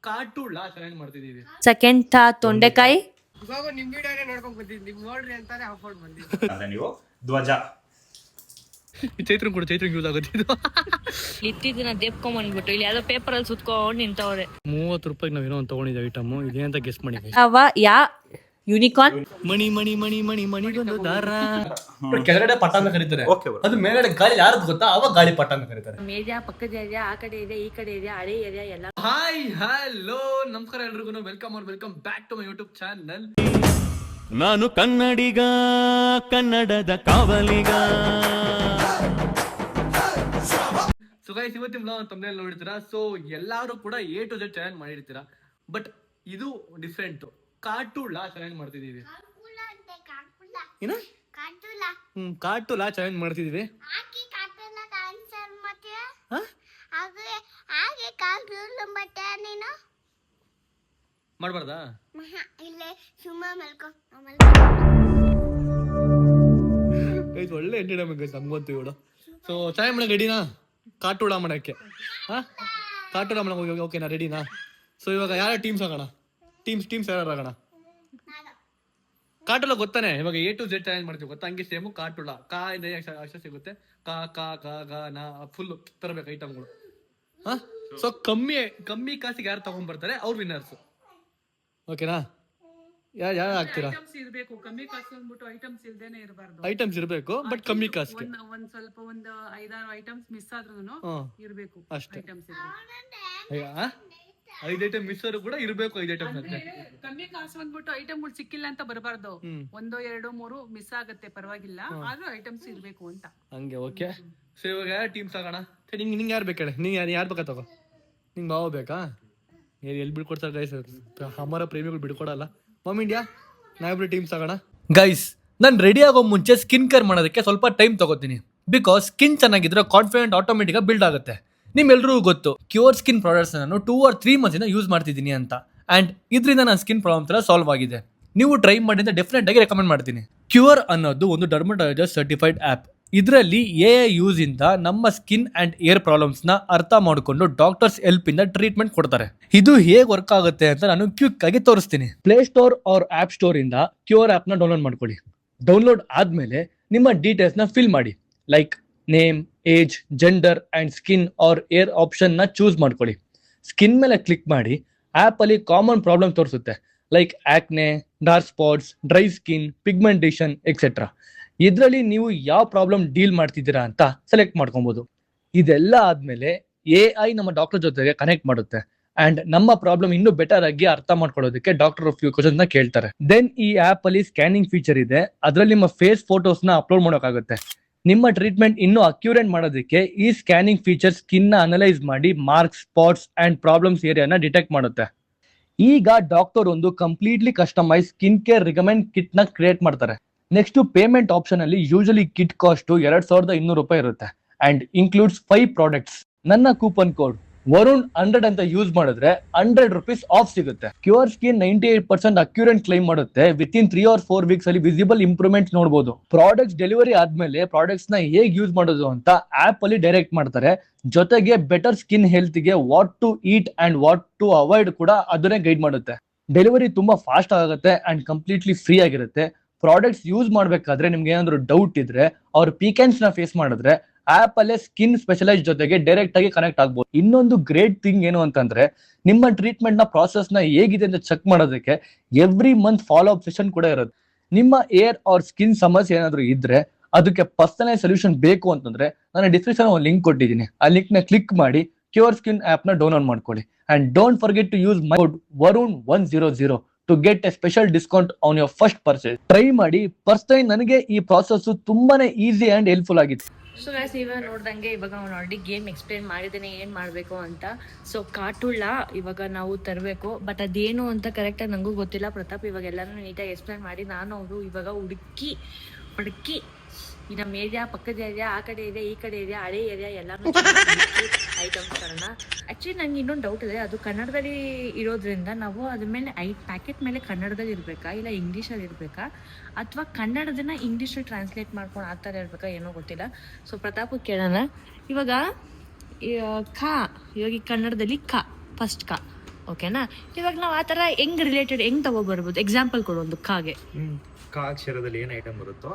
ಕಾಟುಳ್ಳ challenge ಮಾಡ್ತಿದೀವಿ. Second ತೊಂಡೆಕಾಯಿ ನಿಮ್ ವಿಡಿಯೋನೇ ನೋಡ್ಕೊಂಡ್ ಬಂದಿದ್ದೀನಿ, ನಿಮ್ ನೋಡ್ರಿ ಅಂತಾನೆ ಅಪ್ಲೋಡ್ ಬಂದಿದ್ದೀನಿ. ಅಂದ್ರೆ ನೀವು ಧ್ವಜ ಚೈತ್ರ ಕೂಡ ಚೈತ್ರ ಯೂಸ್ ಆಗುತ್ತೆ ಇದು. ಇತ್ತಿದ್ದನ್ನ ದೇಪ್ಕೊಂಡ್ಬಂದ್ಬಿಟ್ಟು ಇಲ್ಲಿ ಯಾವ್ದೋ ಪೇಪರ್ ಅಲ್ಲಿ ಸುತ್ಕೊಂಡು ನಿಂತವ್ರೆ. 30 ರೂಪಾಯಿಗೆ ನಾವ್ ಏನೋ ಒಂದು ತಗೊಂಡಿದ್ದೆ ಐಟಮ್. ಇದೇನಂತ ಗೆಸ್ ಮಾಡಿ. ಅವ ಯಾ ಯೂನಿಕಾರ್ನ್ ಮಣಿ ಮಣಿ ಮಣಿ ಮಣಿ ಮಣಿಗೊಂದು ದಾರ. ಕೆಳಗಡೆ ಪಟ್ಟ ಅಂತ ಕರೀತಾರೆ, ಅದು ಮೇಲ್ಗಡೆ ಗಾಳಿ ಯಾರದು ಗೊತ್ತಾ, ಅವಾಗ ಗಾಳಿ ಪಟ್ಟ ಅಂತ ಕರೀತಾರೆ. ಮೇಜಾ ಪಕ್ಕದ ಏರಿಯಾ, ಆ ಕಡೆ ಇದೆ, ಈ ಕಡೆ ಇದೆ, ಹಳೆ ಏರಿಯಾ ಎಲ್ಲ. ಹಾಯ್ ಹಲೋ ನಮಸ್ಕಾರ ಎಲ್ರಿಗೂ, welcome back to my YouTube channel. ನಾನು ಕನ್ನಡಿಗ, ಕನ್ನಡದ ಕಾವಲಿಗ. ಸೊ ಗೈಸ್, ಇವತ್ತಿನ ವ್ಲಾಗ್ ತಮ್ಮನೇಲಿ ನೋಡಿರ್ತೀರಾ. ಸೊ ಎಲ್ಲಾರು ಕೂಡ A to Z ಚಾಲೆಂಜ್ ಮಾಡಿರ್ತೀರಾ, ಬಟ್ ಇದು ಡಿಫ್ರೆಂಟ್. ಕಾಟುಳ್ಳ ಚಾಲೆಂಜ್ ಮಾಡ್ತಿದೀವಿ. ಕಾಟುಳ್ಳ ಚಾಲೆಂಜ್ ಮಾಡ್ತಿದೀವಿ. ಮಾಡ್ಬಾರ್ದಾ? ಒಳ್ಳೆ ಎಂಟರ್ಟೈನ್ಮೆಂಟ್ ಗೈಸ್, ನಮ್ಗಂತೂ ಇವಳು. ಸೊ ಚಾಲೆಂಜ್ ಮಾಡಕ್ಕೆ ರೆಡಿನಾ? ಕಾಟುಳ್ಳ ಮಾಡಕ್ಕೆ ಕಾಟುಳ್ಳ ಮಾಡಕ್ಕೆ ಓಕೆನಾ? ರೆಡಿನಾ? ಸೊ ಇವಾಗ ಯಾರ ಟೀಮ್ಸ್ ಆಗೋಣ? ಟೀಮ್ಸ್ ಯಾರು ಆಗೋಣ? ಕಾಟುಳ್ಳ ಗೊತ್ತಾನೆ, ಇವಾಗ A to Z ಚಾಲೆಂಜ್ ಮಾಡ್ತೀವಿ ಗೊತ್ತಾ, ಹಂಗೆ ಸೇಮು ಕಾಟುಳ್ಳ. ಕಾ ಇಂದ ಅಕ್ಷರ ಸಿಗುತ್ತೆ, ಕಾ ಕಾ ಕಾ ಗ ನಾ ಫುಲ್ ತರಬೇಕು ಐಟಮ್ಗಳು. ಸೊ ಕಮ್ಮಿ ಕಾಸಿಗೆ ಯಾರು ತಗೊಂಡ್ ಬರ್ತಾರೆ ಅವ್ರು ವಿನ್ನರ್ಸ್. ಓಕೆನಾ? ಯಾರು ಆಗ್ತೀರಾ? ಕಮ್ಮಿ ಕಾಸು ಅಂದ್ಬಿಟ್ಟು ಐಟಮ್ಸ್ ಇಲ್ದೇನೆ ಇರಬಾರ್ದು. ಐಟಮ್ಸ್ ಇರಬೇಕು ಬಟ್ ಕಮ್ಮಿ ಕಾಸ್ಗೆ. ಒಂದ್ ಸ್ವಲ್ಪ 5-6 ಐಟಮ್ಸ್ ಮಿಸ್ ಆದ್ರೂ ಇರ್ಬೇಕು ಅಷ್ಟೇ. ಐಟಮ್ಸ್ 5 ಐಟಮ್ ಮಿಸ್ ಆದ್ರೂ ಕೂಡ ಇರ್ಬೇಕು 5 ಐಟಮ್ಸ್ ಅಂತ. ಕಮ್ಮಿ ಕಾಸು ಅಂದ್ಬಿಟ್ಟು ಐಟಮ್ಗಳು ಸಿಕ್ಕಿಲ್ಲ ಅಂತ ಬರಬಾರ್ದು. 1, 2, 3 ಮಿಸ್ ಆಗತ್ತೆ, ಪರವಾಗಿಲ್ಲ, ಆದ್ರೂ ಐಟಮ್ಸ್ ಇರ್ಬೇಕು ಅಂತ. ಹಂಗೆ ಓಕೆ. ಸೊ ಇವಾಗ ಯಾರು ಟೀಮ್ಸ್ ಆಗೋಣ? ನಿಂಗೆ ಯಾರು ಬೇಕಾಳೆ? ಯಾರು ಬೇಕಾ ತಗೋ? ನಿಂಗೆ ಬಾವ ಬೇಕಾ? ಎಲ್ಲಿ ಬಿಡ್ಕೊಡ್ತಾರೆ ಗೈಸ್, ಅಮರ ಪ್ರೇಮಿಗಳು ಬಿಡ್ಕೊಡಲ್ಲ. ಮಮ್ ಇಂಡಿಯಾ ನಾವಿಬ್ರು ಟೀಮ್ಸ್ ಆಗೋಣ. ಗೈಸ್, ನಾನು ರೆಡಿ ಆಗೋ ಮುಂಚೆ ಸ್ಕಿನ್ ಕೇರ್ ಮಾಡೋದಕ್ಕೆ ಸ್ವಲ್ಪ ಟೈಮ್ ತಗೋತೀನಿ. ಬಿಕಾಸ್ ಸ್ಕಿನ್ ಚೆನ್ನಾಗಿದ್ರೆ ಕಾನ್ಫಿಡೆಂಟ್ ಆಟೋಮೆಟಿಕ್ ಬಿಲ್ಡ್ ಆಗುತ್ತೆ. ನಿಮ್ಮೆಲ್ರಿಗೂ ಗೊತ್ತು, ಕ್ಯೂರ್ ಸ್ಕಿನ್ ಪ್ರಾಡಕ್ಟ್ಸ್ ನಾನು 2 or 3 months ಯೂಸ್ ಮಾಡ್ತಿದ್ದೀನಿ ಅಂತ. ಅಂಡ್ ಇದರಿಂದ ನನ್ನ ಸ್ಕಿನ್ ಪ್ರಾಬ್ಲಮ್ಸ್ ಎಲ್ಲ ಸಾಲ್ವ್ ಆಗಿದೆ. ನೀವು ಟ್ರೈ ಮಾಡಿ ಅಂತ ಡೆಫಿನೆಟ್ ಆಗಿ ರೆಕಮೆಂಡ್ ಮಾಡ್ತೀನಿ. ಕ್ಯೂರ್ ಅನ್ನೋದು ಒಂದು ಡರ್ಮಟಾಲಜಿಸ್ಟ್ ಸರ್ಟಿಫೈಡ್ ಆ್ಯಪ್. ಇದರಲ್ಲಿ AI ಯೂಸ್ ಇಂದ ನಮ್ಮ ಸ್ಕಿನ್ ಅಂಡ್ ಏರ್ ಪ್ರಾಬ್ಲಮ್ಸ್ ನ ಅರ್ಥ ಮಾಡಿಕೊಂಡು ಡಾಕ್ಟರ್ಸ್ ಹೆಲ್ಪ್ ಇಂದ ಟ್ರೀಟ್ಮೆಂಟ್ ಕೊಡ್ತಾರೆ. ಇದು ಹೇಗೆ ವರ್ಕ್ ಆಗುತ್ತೆ ಅಂತ ನಾನು ಕ್ವಿಕ್ ಆಗಿ ತೋರಿಸ್ತೀನಿ. Play store or app store ಇಂದ ಕ್ಯೂರ್ ಆಪ್ ನ ಡೌನ್ಲೋಡ್ ಮಾಡ್ಕೊಳ್ಳಿ. ಡೌನ್ಲೋಡ್ ಆದ್ಮೇಲೆ ನಿಮ್ಮ ಡೀಟೇಲ್ಸ್ ನ ಫಿಲ್ ಮಾಡಿ, like name, age, gender and skin or hair option ನ ಚೂಸ್ ಮಾಡ್ಕೊಳ್ಳಿ. ಸ್ಕಿನ್ ಮೇಲೆ ಕ್ಲಿಕ್ ಮಾಡಿ ಆಪ್ ಅಲ್ಲಿ ಕಾಮನ್ ಪ್ರಾಬ್ಲಮ್ ತೋರಿಸುತ್ತೆ, like acne, dark spots, dry skin, pigmentation et cetera. ಇದರಲ್ಲಿ ನೀವು ಯಾವ ಪ್ರಾಬ್ಲಮ್ ಡೀಲ್ ಮಾಡ್ತಿದ್ದೀರಾ ಅಂತ ಸೆಲೆಕ್ಟ್ ಮಾಡ್ಕೊಬಹುದು. ಇದೆಲ್ಲ ಆದ್ಮೇಲೆ AI ನಮ್ಮ ಡಾಕ್ಟರ್ ಜೊತೆಗೆ ಕನೆಕ್ಟ್ ಮಾಡುತ್ತೆ ಅಂಡ್ ನಮ್ಮ ಪ್ರಾಬ್ಲಮ್ ಇನ್ನೂ ಬೆಟರ್ ಆಗಿ ಅರ್ಥ ಮಾಡ್ಕೊಳ್ಳೋದಕ್ಕೆ ಡಾಕ್ಟರ್ ಫ್ಯೂ ಕ್ವಶನ್ಸ್ ನ ಕೇಳ್ತಾರೆ. ದೆನ್ ಈ ಆಪ್ ಅಲ್ಲಿ ಸ್ಕ್ಯಾನಿಂಗ್ ಫೀಚರ್ ಇದೆ, ಅದರಲ್ಲಿ ನಿಮ್ಮ ಫೇಸ್ ಫೋಟೋಸ್ ನ ಅಪ್ಲೋಡ್ ಮಾಡೋಕ್ಕಾಗುತ್ತೆ. ನಿಮ್ಮ ಟ್ರೀಟ್ಮೆಂಟ್ ಇನ್ನೂ ಅಕ್ಯುರೇಟ್ ಮಾಡೋದಕ್ಕೆ ಈ ಸ್ಕ್ಯಾನಿಂಗ್ ಫೀಚರ್ ಸ್ಕಿನ್ ನ ಅನಲೈಸ್ ಮಾಡಿ ಮಾರ್ಕ್ಸ್, ಸ್ಪಾಟ್ಸ್ ಅಂಡ್ ಪ್ರಾಬ್ಲಮ್ಸ್ ಏರಿಯಾನ ಡಿಟೆಕ್ಟ್ ಮಾಡುತ್ತೆ. ಈಗ ಡಾಕ್ಟರ್ ಒಂದು completely customise skin care recommend kit ನ ಕ್ರಿಯೇಟ್ ಮಾಡ್ತಾರೆ. ನೆಕ್ಸ್ಟ್ ಪೇಮೆಂಟ್ ಆಪ್ಷನ್ ಅಲ್ಲಿ ಯೂಶಲಿ ಕಿಟ್ ಕಾಸ್ಟ್ 2200 ರೂಪಾಯಿ ಇರುತ್ತೆ ಅಂಡ್ ಇನ್ಕ್ಲೂಡ್ಸ್ 5 ಪ್ರಾಡಕ್ಟ್ಸ್. ನನ್ನ ಕೂಪನ್ ಕೋಡ್ ವರುಣ್ 100 ಅಂತ ಯೂಸ್ ಮಾಡಿದ್ರೆ 100 ರೂಪೀಸ್ ಆಫ್ ಸಿಗುತ್ತೆ. ಕ್ಯೂರ್ ಸ್ಕಿನ್ 98% ಅಕ್ಯುರೇಟ್ ಕ್ಲೈಮ್ ಮಾಡುತ್ತೆ. ವಿತಿನ್ 3 or 4 ವೀಕ್ಸ್ ಅಲ್ಲಿ ವಿಸಿಬಲ್ ಇಂಪ್ರೂವ್ಮೆಂಟ್ ನೋಡಬಹುದು. ಪ್ರಾಡಕ್ಟ್ಸ್ ಡೆಲಿವರಿ ಆದ್ಮೇಲೆ ಪ್ರಾಡಕ್ಟ್ಸ್ ನ ಹೇಗೆ ಯೂಸ್ ಮಾಡೋದು ಅಂತ ಆಪ್ ಅಲ್ಲಿ ಡೈರೆಕ್ಟ್ ಮಾಡ್ತಾರೆ. ಜೊತೆಗೆ ಬೆಟರ್ ಸ್ಕಿನ್ ಹೆಲ್ತ್ ಗೆ what to eat and what to avoid ಕೂಡ ಅದನ್ನೇ ಗೈಡ್ ಮಾಡುತ್ತೆ. ಡೆಲಿವರಿ ತುಂಬಾ ಫಾಸ್ಟ್ ಆಗುತ್ತೆ ಅಂಡ್ ಕಂಪ್ಲೀಟ್ಲಿ ಫ್ರೀ ಆಗಿರುತ್ತೆ. ಪ್ರಾಡಕ್ಟ್ಸ್ ಯೂಸ್ ಮಾಡ್ಬೇಕಾದ್ರೆ ನಿಮ್ಗೆ ಏನಾದ್ರು ಡೌಟ್ ಇದ್ರೆ ಅವ್ರ ಪೀಕೆನ್ಸ್ ನ ಫೇಸ್ ಮಾಡಿದ್ರೆ ಆಪ್ ಅಲ್ಲೇ ಸ್ಕಿನ್ ಸ್ಪೆಷಲೈಸ್ ಜೊತೆಗೆ ಡೈರೆಕ್ಟ್ ಆಗಿ ಕನೆಕ್ಟ್ ಆಗ್ಬೋದು. ಇನ್ನೊಂದು ಗ್ರೇಟ್ ಥಿಂಗ್ ಏನು ಅಂತಂದ್ರೆ, ನಿಮ್ಮ ಟ್ರೀಟ್ಮೆಂಟ್ ನ ಪ್ರಾಸೆಸ್ ನ ಹೇಗಿದೆ ಅಂತ ಚೆಕ್ ಮಾಡೋದಕ್ಕೆ every month follow up session ಕೂಡ ಇರುತ್ತೆ. ನಿಮ್ಮ ಏರ್ ಆರ್ ಸ್ಕಿನ್ ಸಮಸ್ಯೆ ಏನಾದ್ರು ಇದ್ರೆ ಅದಕ್ಕೆ ಪರ್ಸನಲೈಸ್ ಸೊಲ್ಯೂಷನ್ ಬೇಕು ಅಂತಂದ್ರೆ ನಾನು ಡಿಸ್ಕ್ರಿಪ್ಷನ್ ಒಂದು ಲಿಂಕ್ ಕೊಟ್ಟಿದ್ದೀನಿ. ಆ ಲಿಂಕ್ ನ ಕ್ಲಿಕ್ ಮಾಡಿ ಕ್ಯೂರ್ ಸ್ಕಿನ್ ಆಪ್ ನ ಡೌನ್ಲೋಡ್ ಮಾಡ್ಕೊಳ್ಳಿ. And don't forget to use my code Varun100 to get a special discount on your first purchase. Try ಮಾಡಿ. ಪರ್ಸನಲಿ ನನಗೆ ಈ ಪ್ರಾಸೆಸ್ ತುಂಬಾನೇ ಈಸಿ ಅಂಡ್ ಹೆಲ್ಪ್ಫುಲ್ ಆಗಿತ್ತು. ಸೊ ಗೈಸ್, ಇವಾಗ ನೋಡ್ದಂಗೆ ಇವಾಗ ನಾನು ಆಲ್ರೆಡಿ ಗೇಮ್ ಎಕ್ಸ್ಪ್ಲೇನ್ ಮಾಡಿದ್ದೇನೆ ಏನು ಮಾಡಬೇಕು ಅಂತ. ಸೊ ಕಾಟುಳ್ಳ ಇವಾಗ ನಾವು ತರಬೇಕು, ಬಟ್ ಅದೇನು ಅಂತ ಕರೆಕ್ಟಾಗಿ ನನಗೂ ಗೊತ್ತಿಲ್ಲ. ಪ್ರತಾಪ್ ಇವಾಗ ಎಲ್ಲನೂ ನೀಟಾಗಿ ಎಕ್ಸ್ಪ್ಲೇನ್ ಮಾಡಿ ನಾನು ಅವರು ಇವಾಗ ಹುಡುಕಿ ಈ ನಮ್ಮ ಏರಿಯಾ, ಪಕ್ಕದ ಏರಿಯಾ, ಆ ಕಡೆ ಏರಿಯಾ, ಈ ಕಡೆ ಏರಿಯಾ, ಹಳೆ ಏರಿಯಾ ಎಲ್ಲಾನು ಐಟಮ್ಸ್ ತರೋಣ. ಆ್ಯಕ್ಚುಲಿ ನಂಗೆ ಇನ್ನೊಂದು ಡೌಟ್ ಇದೆ, ಅದು ಕನ್ನಡದಲ್ಲಿ ಇರೋದ್ರಿಂದ ನಾವು ಅದ್ರ ಮೇಲೆ ಪ್ಯಾಕೆಟ್ ಮೇಲೆ ಕನ್ನಡದಲ್ಲಿ ಇರಬೇಕಾ ಇಲ್ಲ ಇಂಗ್ಲೀಷಲ್ಲಿ ಇರಬೇಕಾ, ಅಥವಾ ಕನ್ನಡದನ್ನ ಇಂಗ್ಲೀಷಲ್ಲಿ ಟ್ರಾನ್ಸ್ಲೇಟ್ ಮಾಡ್ಕೊಂಡು ಆ ಥರ ಇರಬೇಕಾ, ಏನೋ ಗೊತ್ತಿಲ್ಲ. ಸೊ ಪ್ರತಾಪ್ ಕೇಳೋಣ. ಇವಾಗ ಇವಾಗ ಈ ಕನ್ನಡದಲ್ಲಿ ಫಸ್ಟ್ ಓಕೆನಾ? ಇವಾಗ ನಾವು ಆ ಥರ ಹೆಂಗ್ ರಿಲೇಟೆಡ್ ಹೆಂಗ್ ತಗೋಬರ್ಬೋದು? ಎಕ್ಸಾಂಪಲ್ ಕೊಡು ಒಂದು ಕಾಗೆ. ಕ ಅಕ್ಷರದಲ್ಲಿ ಏನ್ ಐಟಮ್ ಬರುತ್ತೋ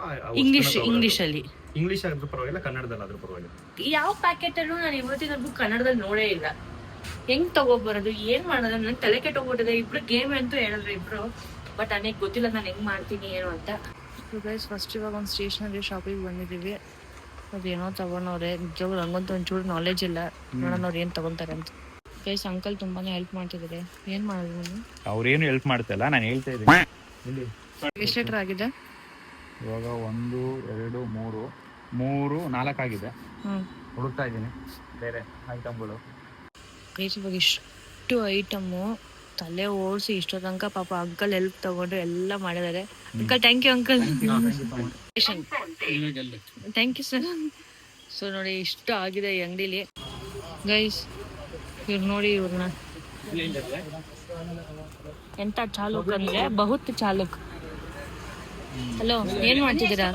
ಇಂಗ್ಲಿಷಲ್ಲಿ ಇಂಗ್ಲಿಷ್ ಆದ್ರೂ ಪರವಾಗಿಲ್ಲ, ಕನ್ನಡದಲ್ಲಿ ಆದ್ರೂ ಪರವಾಗಿಲ್ಲ. ಯಾವ ಪ್ಯಾಕೆಟ್ ಅಲ್ಲೂ ನಾನು ಇವತ್ತಿನವರೆಗೂ ಕನ್ನಡದಲ್ಲಿ ನೋಡೇ ಇಲ್ಲ. ಹೆಂಗ್ ತಗೋಬರೋದು, ಏನ್ ಮಾಡೋದು? ನನ್ ತಲೆ ಕೆಟ್ಟೋಗ್ಬಿಟ್ಟಿದೆ. ಇಬ್ರು ಗೇಮ್ ಅಂತೂ ಹೇಳಿದ್ರು ಇಬ್ರು, ಬಟ್ ನನಗೆ ಗೊತ್ತಿಲ್ಲ ನಾನು ಹೆಂಗ್ ಮಾಡ್ತೀನಿ ಏನು ಅಂತ. ಗೈಸ್ ಫಸ್ಟ್ ಇವಾಗ ಒಂದು ಸ್ಟೇಷನರಿ ಶಾಪಿಗೆ ಬಂದಿದ್ದೀವಿ. ಅದೇನೋ ತಗೊಂಡವ್ರೆ, ನಿಜವಾಗ್ಲೂ ನಂಗಂತೂ ಒಂಚೂರು ನಾಲೆಜ್ ಇಲ್ಲ. ನೋಡೋಣ ಅವ್ರು ಏನು ತಗೊಂತಾರೆ ಅಂತ. ಗೈಸ್ ಅಂಕಲ್ ತುಂಬಾನೇ ಹೆಲ್ಪ್ ಮಾಡ್ತಿದ್ದಾರೆ. ಏನ್ ಮಾಡೋದು ನೀವು? ಅವ್ರೇನು ಹೆಲ್ಪ್ ಮಾಡ್ತಿಲ್ಲ, ನಾನು ಹೇಳ್ತಾ ಇದ್ದೀನಿ. ಎಷ್ಟು ಲೀಟರ್ ಆಗಿದೆ ಇವಾಗ 1 2 3 4 ಆಗಿದೆ. ಹುಡುಕ್ತಾ ಇದ್ದೀನಿ ಬೇರೆ ಐಟಮ್ಗಳು. ಗೈಸ್ ಇವಾಗ ಇಷ್ಟು ಐಟಮು ತಲೆ ಓಡಿಸಿ ಇಷ್ಟೋ ತನಕ ಪಾಪ ಅಂಕಲ್ ಹೆಲ್ಪ್ ತಗೊಂಡು ಎಲ್ಲ ಮಾಡಿದ್ದಾರೆ. Uncle thank you uncle. Thank you sir. So ನೋಡಿ ಇಷ್ಟು ಆಗಿದೆ ಈ ಅಂಗಡಿಲಿ. ಗೈಸ್ ಇವ್ರು ನೋಡಿ, ಇವ್ರನ್ನ ಎಂತ ಚಾಲುಕ್ ಅಂದ್ರೆ ಬಹುತ್ ಚಾಲುಕ್. ಹಲೋ, ಏನ್ ಮಾಡ್ತಿದ್ದೀರಾ?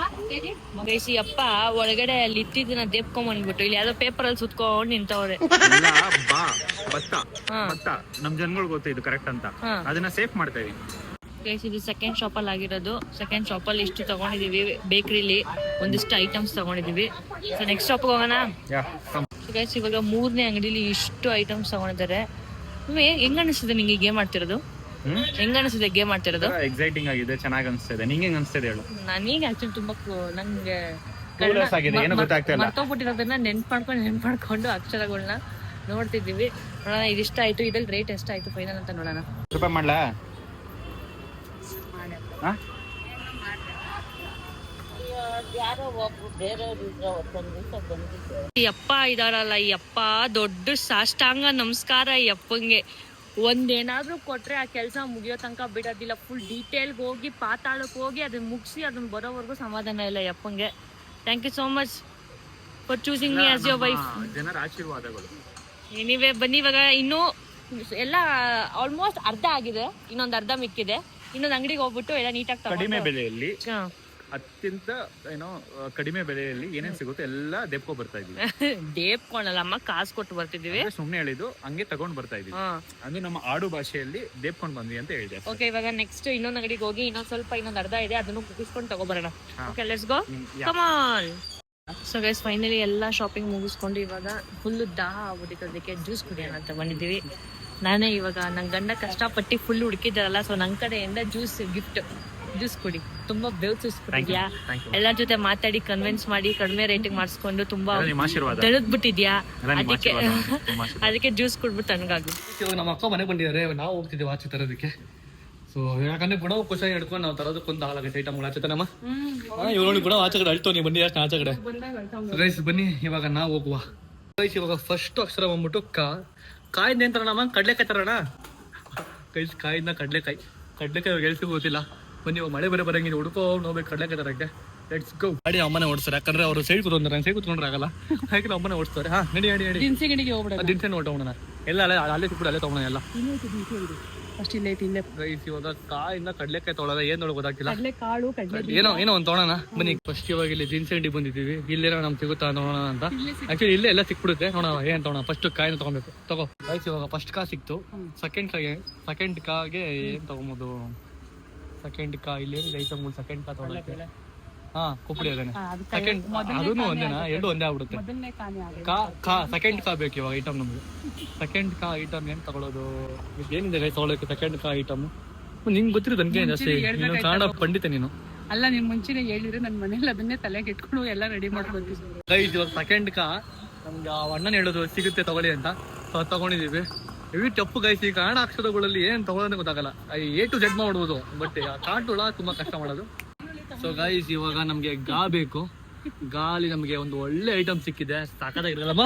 ಗೈಸ್ ಈ ಅಪ್ಪ ಒಳಗಡೆ ಅಲ್ಲಿ ಇತ್ತಿದ್ದನ್ನ ದೇಪ್ಕೊಂಡ್ಬಂದ್ಬಿಟ್ಟು ಇಲ್ಲಿ ಯಾವ್ದೋ ಪೇಪರ್ ಅಲ್ಲಿ ಸುತ್ಕೊಂಡ್ ನಿಂತವ್ರೆ. ಭತ್ತ ನಮ್ ಜನಗಳು ಗೊತ್ತು ಇದು ಕರೆಕ್ಟ್ ಅಂತ, ಅದನ್ನ ಸೇಫ್ ಮಾಡ್ತಾ ಇದೀವಿ. ಗೈಸ್ ಇದು ಸೆಕೆಂಡ್ ಶಾಪ್ ಅಲ್ಲಿ ಆಗಿರೋದು. ಸೆಕೆಂಡ್ ಶಾಪ್ ಅಲ್ಲಿ ಇಷ್ಟು ತಗೊಂಡಿದೀವಿ, ಬೇಕರಿಲಿ ಒಂದಿಷ್ಟು ಐಟಮ್ಸ್ ತಗೊಂಡಿದೀವಿ. ಸೊ ನೆಕ್ಸ್ಟ್ ಶಾಪ್ ಹೋಗೋಣ. ಗೈಸ್ ಇವಾಗ 3ನೇ ಅಂಗಡಿಲಿ ಇಷ್ಟು ಐಟಮ್ಸ್ ತಗೊಂಡಿದ್ದಾರೆ. ಹೆಂಗ್ ಅನಿಸ್ತದೆ ನಿಂಗೆ ಗೇಮ್ ಆಡ್ತಿರೋದು? ಹೆಂಗ್ ಅನಿಸ್ತದೆ ಗೇಮ್ ಆಡ್ತಿರೋದು? ಎಕ್ಸೈಟಿಂಗ್ ಆಗಿದೆ, ಚೆನ್ನಾಗಿ ಅನಿಸ್ತಿದೆ. ನಿಂಗೆ ಹೆಂಗ್ ಅನಿಸ್ತಿದೆ ಹೇಳು? ನನಗೆ ಆಕ್ಚುಲಿ ತುಂಬಾ ನಂಗೆ ಮರ್ತೋಗ್ಬಿಟ್ಟಿರೋದನ್ನ ನೆನ್ಪ್ ಮಾಡ್ಕೊಂಡು ಅಕ್ಷರಗಳನ್ನ ನೋಡ್ತಿದ್ದೀವಿ. ನೋಡೋಣ ಇದಿಷ್ಟ ಆಯ್ತು, ಇದ್ರಲ್ಲಿ ರೇಟ್ ಎಷ್ಟಾಯ್ತು ಫೈನಲ್ ಅಂತ ನೋಡೋಣ. ರೂಪಾಯಿ ಮಾಡ್ಲಾ? ಈ ಅಪ್ಪ ಇದಾರಲ್ಲ, ಈ ಅಪ್ಪ ದೊಡ್ಡ ಸಾಷ್ಟಾಂಗ ನಮಸ್ಕಾರ ಈ ಅಪ್ಪಂಗೆ. ಒಂದೇನಾದ್ರೂ ಕೊಟ್ರೆ ಆ ಕೆಲಸ ಮುಗಿಯೋ ತನಕ ಬಿಡೋದಿಲ್ಲ. ಫುಲ್ ಡೀಟೇಲ್ಗೆ ಹೋಗಿ ಪಾತಾಳಕ್ಕೆ ಹೋಗಿ ಅದನ್ನ ಮುಗಿಸಿ ಅದನ್ನ ಬರೋವರೆಗೂ ಸಮಾಧಾನ ಇಲ್ಲ ಈ ಅಪ್ಪಂಗೆ. Thank you so much for choosing me as your wife. ಜನರ ಆಶೀರ್ವಾದಗಳು. ನೀವೇ ಬನ್ನಿ. ಇವಾಗ ಇನ್ನೂ ಎಲ್ಲ ಆಲ್ಮೋಸ್ಟ್ ಅರ್ಧ ಆಗಿದೆ, ಇನ್ನೊಂದು ಅರ್ಧ ಮಿಕ್ಕಿದೆ. ಇನ್ನೊಂದು ಅಂಗಡಿಗೆ ಹೋಗ್ಬಿಟ್ಟು ಎಲ್ಲ ನೀಟಾಗಿ ಕಡಿಮೆ ಬೆಲೆಯಲ್ಲಿ, ಅತ್ಯಂತ ಏನೋ ಕಡಿಮೆ ಬೆಲೆಯಲ್ಲಿ ಏನೇನ್ ಸಿಗುತ್ತೆ ಎಲ್ಲ ದೇಪ್ಕೊ ಬರ್ತಾ ಇದೀವಿ. ದೇಪ್ಕೊಂಡಲ್ಲಮ್ಮ, ಕಾಸು ಕೊಟ್ಟು ಬರ್ತಿದೀವಿ. ಸುಮ್ನೆ ಹೇಳಿದ್ದು ಹಂಗೆ ತಗೊಂಡ್ ಬರ್ತಾ ಇದೀವಿ. ಅಂದ್ರೆ ನಮ್ಮ ಆಡು ಭಾಷೆಯಲ್ಲಿ ದೇಪ್ಕೊಂಡ್ ಬಂದ್ವಿ ಅಂತ ಹೇಳಿದೆ. ಓಕೆ, ಇವಾಗ ನೆಕ್ಸ್ಟ್ ಇನ್ನೊಂದು ಅಂಗಡಿಗೆ ಹೋಗಿ ಇನ್ನೊಂದು ಅರ್ಧ ಇದೆ, ಅದನ್ನು ಮುಗಿಸ್ಕೊಂಡು ತಗೋಬರೋಣ. Okay, let's go, come on. So guys finally ಎಲ್ಲ ಶಾಪಿಂಗ್ ಮುಗಿಸ್ಕೊಂಡು ಇವಾಗ ಫುಲ್ ದಾಹ ಆಗ್ಬಿಟ್ಟಿದ್ದಕ್ಕೆ ಜ್ಯೂಸ್ ಕುಡಿಯೋಣ ಅಂತ ಬಂದಿದ್ದೀವಿ. ನಾನೇ ಇವಾಗ ನನ್ನ ಗಂಡ ಕಷ್ಟಪಟ್ಟು ಫುಲ್ ಹುಡುಕಿದ್ದಾರಲ್ಲ, ಸೊ ನನ್ನ ಕಡೆಯಿಂದ ಜ್ಯೂಸ್ ಗಿಫ್ಟ್. ಜ್ಯೂಸ್ ಕುಡಿ, ತುಂಬಾ ಬೇವ್ ಚೂಸ್ಬಿಟ್ಟಿದ್ಯಾ, ಎಲ್ಲರ ಜೊತೆ ಮಾತಾಡಿ ಕನ್ವಿನ್ಸ್ ಮಾಡಿ ಕಡಿಮೆ ರೇಟಿಂಗ್ ಮಾಡಿಸ್ಕೊಂಡು ತುಂಬಾ ತೆಗೆದ್ಬಿಟ್ಟಿದ್ಯಾ, ಅದಕ್ಕೆ ಜ್ಯೂಸ್ ಕುಡ್ಬಿಟ್ಟು ತನಗಾಗು. ಇವಾಗ ನಮ್ಮ ಅಕ್ಕ ಮನೆಗೆ ಬಂದಿದ್ದಾರೆ, ನಾವು ಹೋಗ್ತಿದ್ದೀವಿ ಆಚೆ ತರೋದಕ್ಕೆ. ಸೊ ಯಾಕಂದ್ರೆ ಗುಣ ಖುಷಿ ಹಿಡ್ಕೊಂಡು ನಾವು ತರೋದಕ್ಕೆ ಒಂದು ಹಾಲಾಗೈತೆ ಐಟಮ್ಗಳು ಆಚೆ ನಮ್ಮ ಇವಾಗ ಗುಣ ಆಚೆ ಕಡೆ ಅಳ್ತೋ, ನೀವು ಬನ್ನಿ ಅಷ್ಟು ಆಚೆ ಕಡೆ. ರೈಸ್ ಬನ್ನಿ, ಇವಾಗ ನಾವು ಹೋಗುವ. ರೈಸ್ ಇವಾಗ ಫಸ್ಟ್ ಅಕ್ಷರ ಬಂದ್ಬಿಟ್ಟು ಕಾಯಿಂದ ಏನ್ ತರೋಣ? ಕಡ್ಲೆಕಾಯಿ ತರೋಣ. ಕಾಯಿಂದ ಕಡ್ಲೆಕಾಯಿ ಗೆಲ್ಸಿ ಗೊತ್ತಿಲ್ಲ. ಬನ್ನಿ, ಇವಾಗ ಮಳೆ ಬರಂಗಿದೆ, ಹುಡ್ಕೊಂಡು ಹೋಗ್ಬೇಕು ಕಡ್ಲೆಕಾಯಿ ತರಕ್ಕೆ. Let's go. ಗಾಡಿ ಅಮ್ಮನೆ ಓಡಿಸ್ತಾರೆ, ಯಾಕಂದ್ರೆ ಅವರು ಸೈಡ್ ಕೂತ್ಕೊಂಡ್ರೆ ಸೈಡ್ ಕೂತ್ಕೊಂಡ್ರೆ ಆಗಲ್ಲ, ಯಾಕೆ ಅಮ್ಮನೆ ಓಡಿಸ್ತಾರೆ. ನಡಿ ದಿನಸಿ ಗಡಿಗೆ ಹೋಗ್ಬಿಡ, ದಿನಸೆ ನೋಡೋಣ ಎಲ್ಲ ಅಲ್ಲೇ ಸಿಕ್ಬಿಟ್ಟು ಅಲ್ಲೇ ತಗೋಣ ಎಲ್ಲ. ಅಷ್ಟು ಇಲ್ಲೇ ಇಲ್ಲೇ ಇವಾಗ ಕಾಯಿಂದ ಕಡ್ಲೆಕಾಯಿ ತೊಗೊಳೋದ ಏನ್ ನೋಡೋ ಗೊತ್ತಾಗ್ತಿಲ್ಲ. ಕಡ್ಲೆಕಾಳು ಏನೋ ಒಂದು ತೊಗೊಳೋಣ ಬನ್ನಿ. ಫಸ್ಟ್ ಇವಾಗ ಇಲ್ಲಿ ಜೀನ್ಸ್ ಅಂಗಡಿ ಬಂದಿದ್ದೀವಿ, ಇಲ್ಲೇನೋ ನಮ್ಗೆ ಸಿಗುತ್ತಾ ನೋಡೋಣ ಅಂತ. ಆಕ್ಚುಲಿ ಇಲ್ಲೇ ಎಲ್ಲ ಸಿಕ್ಬಿಡುತ್ತೆ, ನೋಡೋಣ ಏನ್ ತೊಗೊಳ. ಫಸ್ಟ್ ಕಾಯಿನ ತಗೊಬೇಕು, ತಗೋ. ಆಯ್ತು, ಇವಾಗ ಫಸ್ಟ್ ಕಾ ಸಿಕ್ತು. ಸೆಕೆಂಡ್ ಕಾಗೆ ಏನ್ ತಗೊಂಬೋದು? ಸೆಕೆಂಡ್ ಕಾ ಇಲ್ಲಿ ಐಟಮ್ಗಳು. ಸೆಕೆಂಡ್ ಕಾ ತಗೊಳಕ್ಕೆ ಕುಪ್ಪಡಿ ಅದೇನೆ. ಸೆಕೆಂಡ್ ಅದೂ ಒಂದೇನಾ? ಎರಡು ಒಂದೇ ಆಗ್ಬಿಡುತ್ತೆ. ಸೆಕೆಂಡ್ ಕಾ ಬೇಕು ಇವಾಗ ಐಟಮ್ ನಮ್ಗೆ. ಸೆಕೆಂಡ್ ಕಾ ಐಟಮ್ ಏನ್ ತಗೊಳ್ಳೋದು? ಏನಿದೆ ತಗೊಳಕ್ಕೆ ಸೆಕೆಂಡ್ ಕಾ ಐಟಮ್? ನಿಂಗೆ ಗೊತ್ತಿರೋದು ನನಗೆ ಜಾಸ್ತಿ, ನೀನು ಕನ್ನಡ ಪಂಡಿತ ನೀನು. ಅಲ್ಲ, ನಿಮ್ ಮುಂಚೆನೆ ಹೇಳಿದ್ರೆ ನನ್ನ ಮನೇಲಿ ಅದನ್ನೇ ತಲೆಗೆ ಇಟ್ಕೊಂಡು ಎಲ್ಲ ರೆಡಿ ಮಾಡ್ಕೊತೀವಿ. ಇವಾಗ ಸೆಕೆಂಡ್ ಕಾ ನಮ್ಗೆ ಅಣ್ಣನ ಹೇಳೋದು ಸಿಗುತ್ತೆ ತಗೊಳ್ಳಿ ಅಂತ, ತಗೊಂಡಿದೀವಿ. ಇವಿ ಟಪ್ಪು ಗೈಸ್, ಈ ಕನ್ನಡ ಅಕ್ಷರಗಳಲ್ಲಿ ಏನ್ ತಗೊಳ್ಳೋದೇ ಗೊತ್ತಾಗಲ್ಲ. A to Z ಮಾಡ್ಬೋದು, ಬಟ್ ಕಾಟುಳ ತುಂಬಾ ಕಷ್ಟ ಮಾಡೋದು. ಸೊ ಗೈಸ್ ಇವಾಗ ನಮ್ಗೆ ಗಾ ಬೇಕು. ಗಾಲಿ ನಮ್ಗೆ ಒಂದು ಒಳ್ಳೆ ಐಟಮ್ ಸಿಕ್ಕಿದೆ, ಸಾಕಾಗಿರಲ್ಲಮ್ಮ.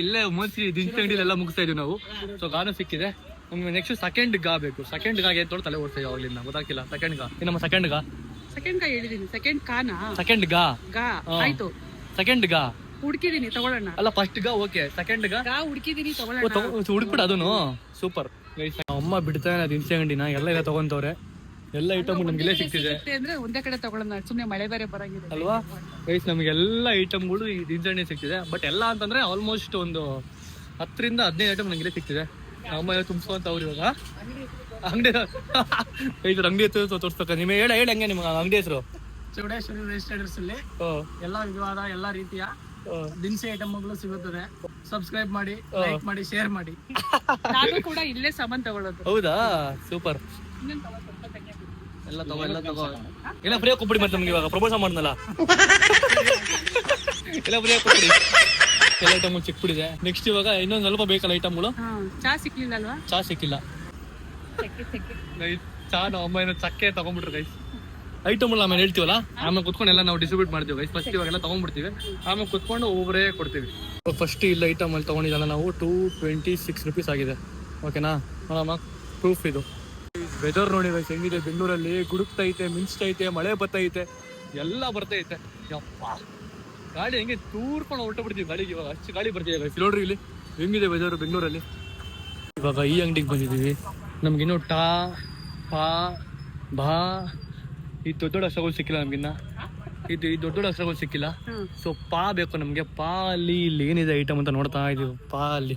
ಇಲ್ಲೇ ಮುಗಿಸಿ ದಿನಸಿ ಅಂಗಡಿ ಎಲ್ಲ ಮುಗಿಸ್ತಾ ಇದೀವಿ ನಾವು. ಸೊ ಗಾನು ಸಿಕ್ಕಿದೆ ನಮ್ಗೆ. ನೆಕ್ಸ್ಟ್ ಸೆಕೆಂಡ್ ಗಾ ಬೇಕು. ಸೆಕೆಂಡ್ ಗಾಗೆ ತೊಗೊಂಡು ತಲೆ ಓಡಿಸ್ತಾ ಯಾವಾಗಲಿಂದ ಗೊತ್ತಾಗಿಲ್ಲ. ಸೆಕೆಂಡ್ ಗಾ ನಮ್ಮ ಸೆಕೆಂಡ್ ಗಾ ಹೇಳಿದೀನಿ. ಸೆಕೆಂಡ್ ಕಾನಾ? ಸೆಕೆಂಡ್ ಗಾ ಆಯ್ತು. ಸೆಕೆಂಡ್ ಗಾ ಹುಡುಕಿದೀನಿ, ತಗೊಳ್ಳೋಣ. ಅಲ್ಲ, ಫಸ್ಟ್ ಗಾ ಓಕೆ, ಸೆಕೆಂಡ್ ಗಾ ಹುಡುಕಿದೀನಿ, ತಗೊಳ್ಳೋಣ. ಹುಡುಕ್ಬಿಡ ಅದನ್ನು. ಸೂಪರ್. ಅಮ್ಮ ಬಿಡ್ತಾ ದಿನಸಿ ಅಂಗಡಿನ ಎಲ್ಲ ತಗೊಂತವ್ರೆ. ಎಲ್ಲ ಐಟಮ್ ನಮ್ಗೆ ಇಲ್ಲೇ ಸಿಗ್ತಿದೆ ಅಂದ್ರೆ ಒಂದೇ ಕಡೆ ತಗೊಳ್ಳೋಣ, ಸುಮ್ನೆ ಮಳೆ ಬೇರೆ ಬರಂಗಿದೆ ಅಲ್ವಾ ಗೈಸ್. ನಮ್ಗೆಲ್ಲ ಐಟಮ್ಗಳು ಈ ದಿನಸಿ ಅಂಗಡಿ ಸಿಗ್ತಿದೆ. ಬಟ್ ಎಲ್ಲ ಅಂತಂದ್ರೆ ಆಲ್ಮೋಸ್ಟ್ ಒಂದು 10 ರಿಂದ 15 ಐಟಮ್ ನಂಗೆ ಇಲ್ಲೇ ಸಿಗ್ತಿದೆ. ಅಮ್ಮ ತುಂಬಿಸ್ಕೊಂತ ಅವ್ರು ಇವಾಗ ಅಂಗಡಿ ಅಂಗಡಿ ಹೆಸರು ತೋರಿಸ್ಬೇಕ ನಿಮಗೆ ಹೇಳಿ ಹಂಗೆ ನಿಮ್ಗೆ ಅಂಗಡಿ ಹೆಸರು ಚೌಡೇಶ್ವರಿ ವೆಜಿಟೇಬಲ್ಸ್ ಅಲ್ಲಿ ಎಲ್ಲಾ ವಿಧವಾದ ಎಲ್ಲಾ ರೀತಿಯ ದಿನಸಿ ಐಟಮ್ಗಳು ಸಿಗುತ್ತದೆ. ಸಬ್ಸ್ಕ್ರೈಬ್ ಮಾಡಿ, ಲೈಕ್ ಮಾಡಿ, ಶೇರ್ ಮಾಡಿ. ನಾನು ಕೂಡ ಇಲ್ಲೇ ಸಾಮಾನ್ ತಗೊಳ್ಳೋದು. ಹೌದಾ ಸೂಪರ್. ಎಲ್ಲ ತಗೋ ಎಲ್ಲ ಫ್ರೀ ಕೊಟ್ಬಿಡಿ ಮತ್ತೆ ನಮ್ಗೆ ಇವಾಗ ಪ್ರಮೋಷನ್ ಮಾಡ್ನಲ್ಲ ಎಲ್ಲ ಫ್ರೀ ಕೊಟ್ಬಿಡಿ. ಎಲ್ಲ ಐಟಮ್ ಸಿಕ್ಬಿಡಿದೆ. ನೆಕ್ಸ್ಟ್ ಇವಾಗ ಇನ್ನೊಂದು ಸ್ವಲ್ಪ ಬೇಕಲ್ಲ ಐಟಮ್ಗಳು. ಚಾ ಸಿಕ್ಲಿಲ್ಲ ಅಲ್ವಾ? ಚಾ ಸಿಕ್ಕಿಲ್ಲ. ಚಾ ನಾವು ಅಮ್ಮ ಏನೋ ಚಕ್ಕೆ ತಗೊಂಡ್ಬಿಟ್ರು ಗೈಸ್. ಐಟಮ್ಗಳು ಆಮೇಲೆ ಹೇಳ್ತೀವಲ್ಲ, ಆಮೇಲೆ ಕುತ್ಕೊಂಡು ಎಲ್ಲ ನಾವು ಡಿಸ್ಟ್ರಿಬ್ಯೂಟ್ ಮಾಡ್ತೀವಿ ಗೈಸ್. ಫಸ್ಟ್ ಇವಾಗೆಲ್ಲ ತಗೊಂಡ್ಬಿಡ್ತೀವಿ, ಆಮೇಲೆ ಕುತ್ಕೊಂಡು ಒಬ್ಬರೇ ಕೊಡ್ತೀವಿ. ಫಸ್ಟ್ ಇಲ್ಲ ಐಟಮ್ ಅಲ್ಲಿ ತಗೊಂಡಿದ್ದಲ್ಲ ನಾವು 226 rupees ಆಗಿದೆ. ಓಕೆನಾ ನೋಡಮ್ಮ, ಪ್ರೂಫ್ ಇದು. ವೆದರ್ ನೋಡಿ ಗೈಸ್ ಹೆಂಗಿದೆ ಬೆಂಗಳೂರಲ್ಲಿ. ಗುಡುಕ್ತೈತೆ, ಮಿಂಚ್ತೈತೆ, ಮಳೆ ಬರ್ತೈತೆ, ಎಲ್ಲ ಬರ್ತೈತೆ. ಯಪ್ಪ ಗಾಡಿ ಹೆಂಗೆ ತೂರ್ಕೊಂಡು ಹೊರಟು ಬಿಡ್ತೀವಿ ಗಾಡಿಗೆ. ಇವಾಗ ಅಷ್ಟು ಗಾಡಿ ಬರ್ತೀವಿ ಗೈಸ್. ನೋಡ್ರಿ ಇಲ್ಲಿ ಹೆಂಗಿದೆ ವೆದರ್ ಬೆಂಗಳೂರಲ್ಲಿ. ಇವಾಗ ಈ ಅಂಗಡಿಗೆ ಬಂದಿದ್ದೀವಿ. ನಮ್ಗಿನ್ನೂ ಟಾ ಪಾ ಬಾ ಈ ದೊಡ್ಡ ದೊಡ್ಡ ಅಕ್ಷರಗಳು ಸಿಕ್ಕಿಲ್ಲ ನಮ್ಗಿನ್ನ. ಈ ದೊಡ್ಡ ದೊಡ್ಡ ಅಕ್ಷರಗಳು ಸಿಕ್ಕಿಲ್ಲ. ಸೊ ಪಾ ಬೇಕು ನಮಗೆ. ಪಾ ಅಲ್ಲಿ ಇಲ್ಲಿ ಏನಿದೆ ಐಟಮ್ ಅಂತ ನೋಡ್ತಾ ಇದೀವಿ. ಪಾ ಅಲ್ಲಿ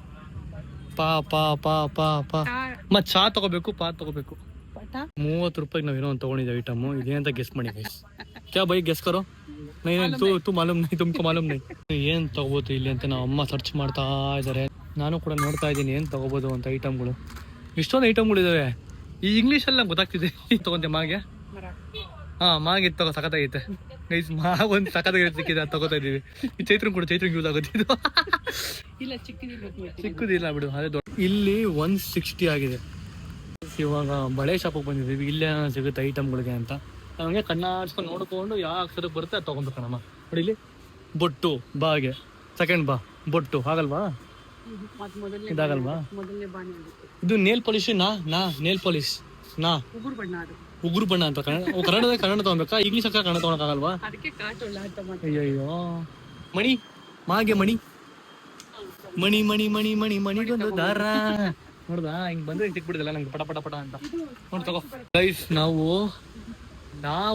ಪಾ ಪಾ ಪಾ ಪಾ ಪಾ ಮತ್ ಚಾ ತಗೋಬೇಕು, ಪಾ ತಗೋಬೇಕು. 30 ರೂಪಾಯಿಗೆ ನಾವ್ ಏನೋ ಒಂದು ತಗೊಂಡಿದ್ದೆ ಐಟಮ್. ಇದೇನಂತ ಗೆಸ್ ಮಾಡಿ ಗೈಸ್. ಕ್ಯಾ ಬೈ ಗೆಸ್ ಕರೋ? ತು ಮಾಲೂಮ್ ನೈ, ತುಮ್ಕೋ ಮಾಲೂಮ್ ನೈ. ಏನ್ ತಗೋಬೋದು ಇಲ್ಲಿ ಅಂತ ನಾವು ಅಮ್ಮ ಸರ್ಚ್ ಮಾಡ್ತಾ ಇದಾರೆ. ನಾನು ಕೂಡ ನೋಡ್ತಾ ಇದ್ದೀನಿ ಏನ್ ತಗೋಬೋದು ಅಂತ ಐಟಮ್ಗಳು. ಇಷ್ಟೊಂದು ಐಟಮ್ಗಳು ಇದಾವೆ. ಈ ಇಂಗ್ಲೀಷ್ ಅಲ್ಲಿ ನಂಗೆ ಗೊತ್ತಾಗ್ತಿದೆ. ತಗೊಂತೆ ಮಾಗೆ. ಮಾಗೆ ತಗೋ, ಸಖತ್ತಾಗೈತೆ ಗೈಸ್. ಒಂದು ಸಖತ್ತಾಗಿರುತ್ತೆ ಸಿಕ್ಕಿದೆ, ಅದು ತಗೋತಾ ಇದೀವಿ. ಈ ಚೈತ್ರ ಕೂಡ ಚೈತ್ರ ಯೂಸ್ ಆಗುತ್ತೆ ಇದು. ಇಲ್ಲ ಚಿಕ್ಕದಿಲ್ಲ ಬಿಡು, ಅದೇ ದೊಡ್ಡ. ಇಲ್ಲಿ 160 ಆಗಿದೆ. ಇವಾಗ ಬಳೆ ಶಾಪಿಗೆ ಬಂದಿದ್ದೀವಿ. ಇಲ್ಲೇ ಸಿಗುತ್ತೆ ಐಟಮ್ಗಳಿಗೆ ಅಂತ. ನಮಗೆ ಕಣ್ಣಾಡ್ಸ್ಕೊಂಡು ನೋಡ್ಕೊಂಡು ಯಾವ ಅಕ್ಷರಕ್ಕೆ ಬರುತ್ತೆ ಅದು ತಗೊಂಡ್ಬೇಕಣಮ್ಮ. ನೋಡಿ ಇಲ್ಲಿ ಬೊಟ್ಟು ಬಾಗೆ, ಸೆಕೆಂಡ್ ಬಾ ಬೊಟ್ಟು ಆಗಲ್ವಾ? ಇದಾಗಲ್ವಾ? ಇದು ನೇಲ್ ಪಾಲಿಶ್. ನೇಲ್ ಪಾಲಿಶ್ ಉಗುರು ಬಣ್ಣ ಅಂತ ಕನ್ನಡ ತಗೊಬೇಕಾ? ಇಂಗ್ಲೀಷ್ ಅಕ್ಕ ಕನ್ನಡ ತಗೊಳಕಾಗಲ್ವಾ? ಅಯ್ಯಯ್ಯೋ. ಮಣಿ ಮಾಗೆ ಮಣಿ ಮಣಿ ಮಣಿ ಮಣಿ ಮಣಿ ಮಣಿಗೊಂದು ದಾರ. ನೋಡ್ದಾ ಹಿಂಗ್ ಬಂದ್ರೆ ಸಿಕ್ಬಿಡಿದಲ್ಲ ನಂಗೆ ಪಟ ಪಟ ಪಟ ಅಂತ. ನೋಡಿ ತಗೋ ಗೈಸ್. ನಾವು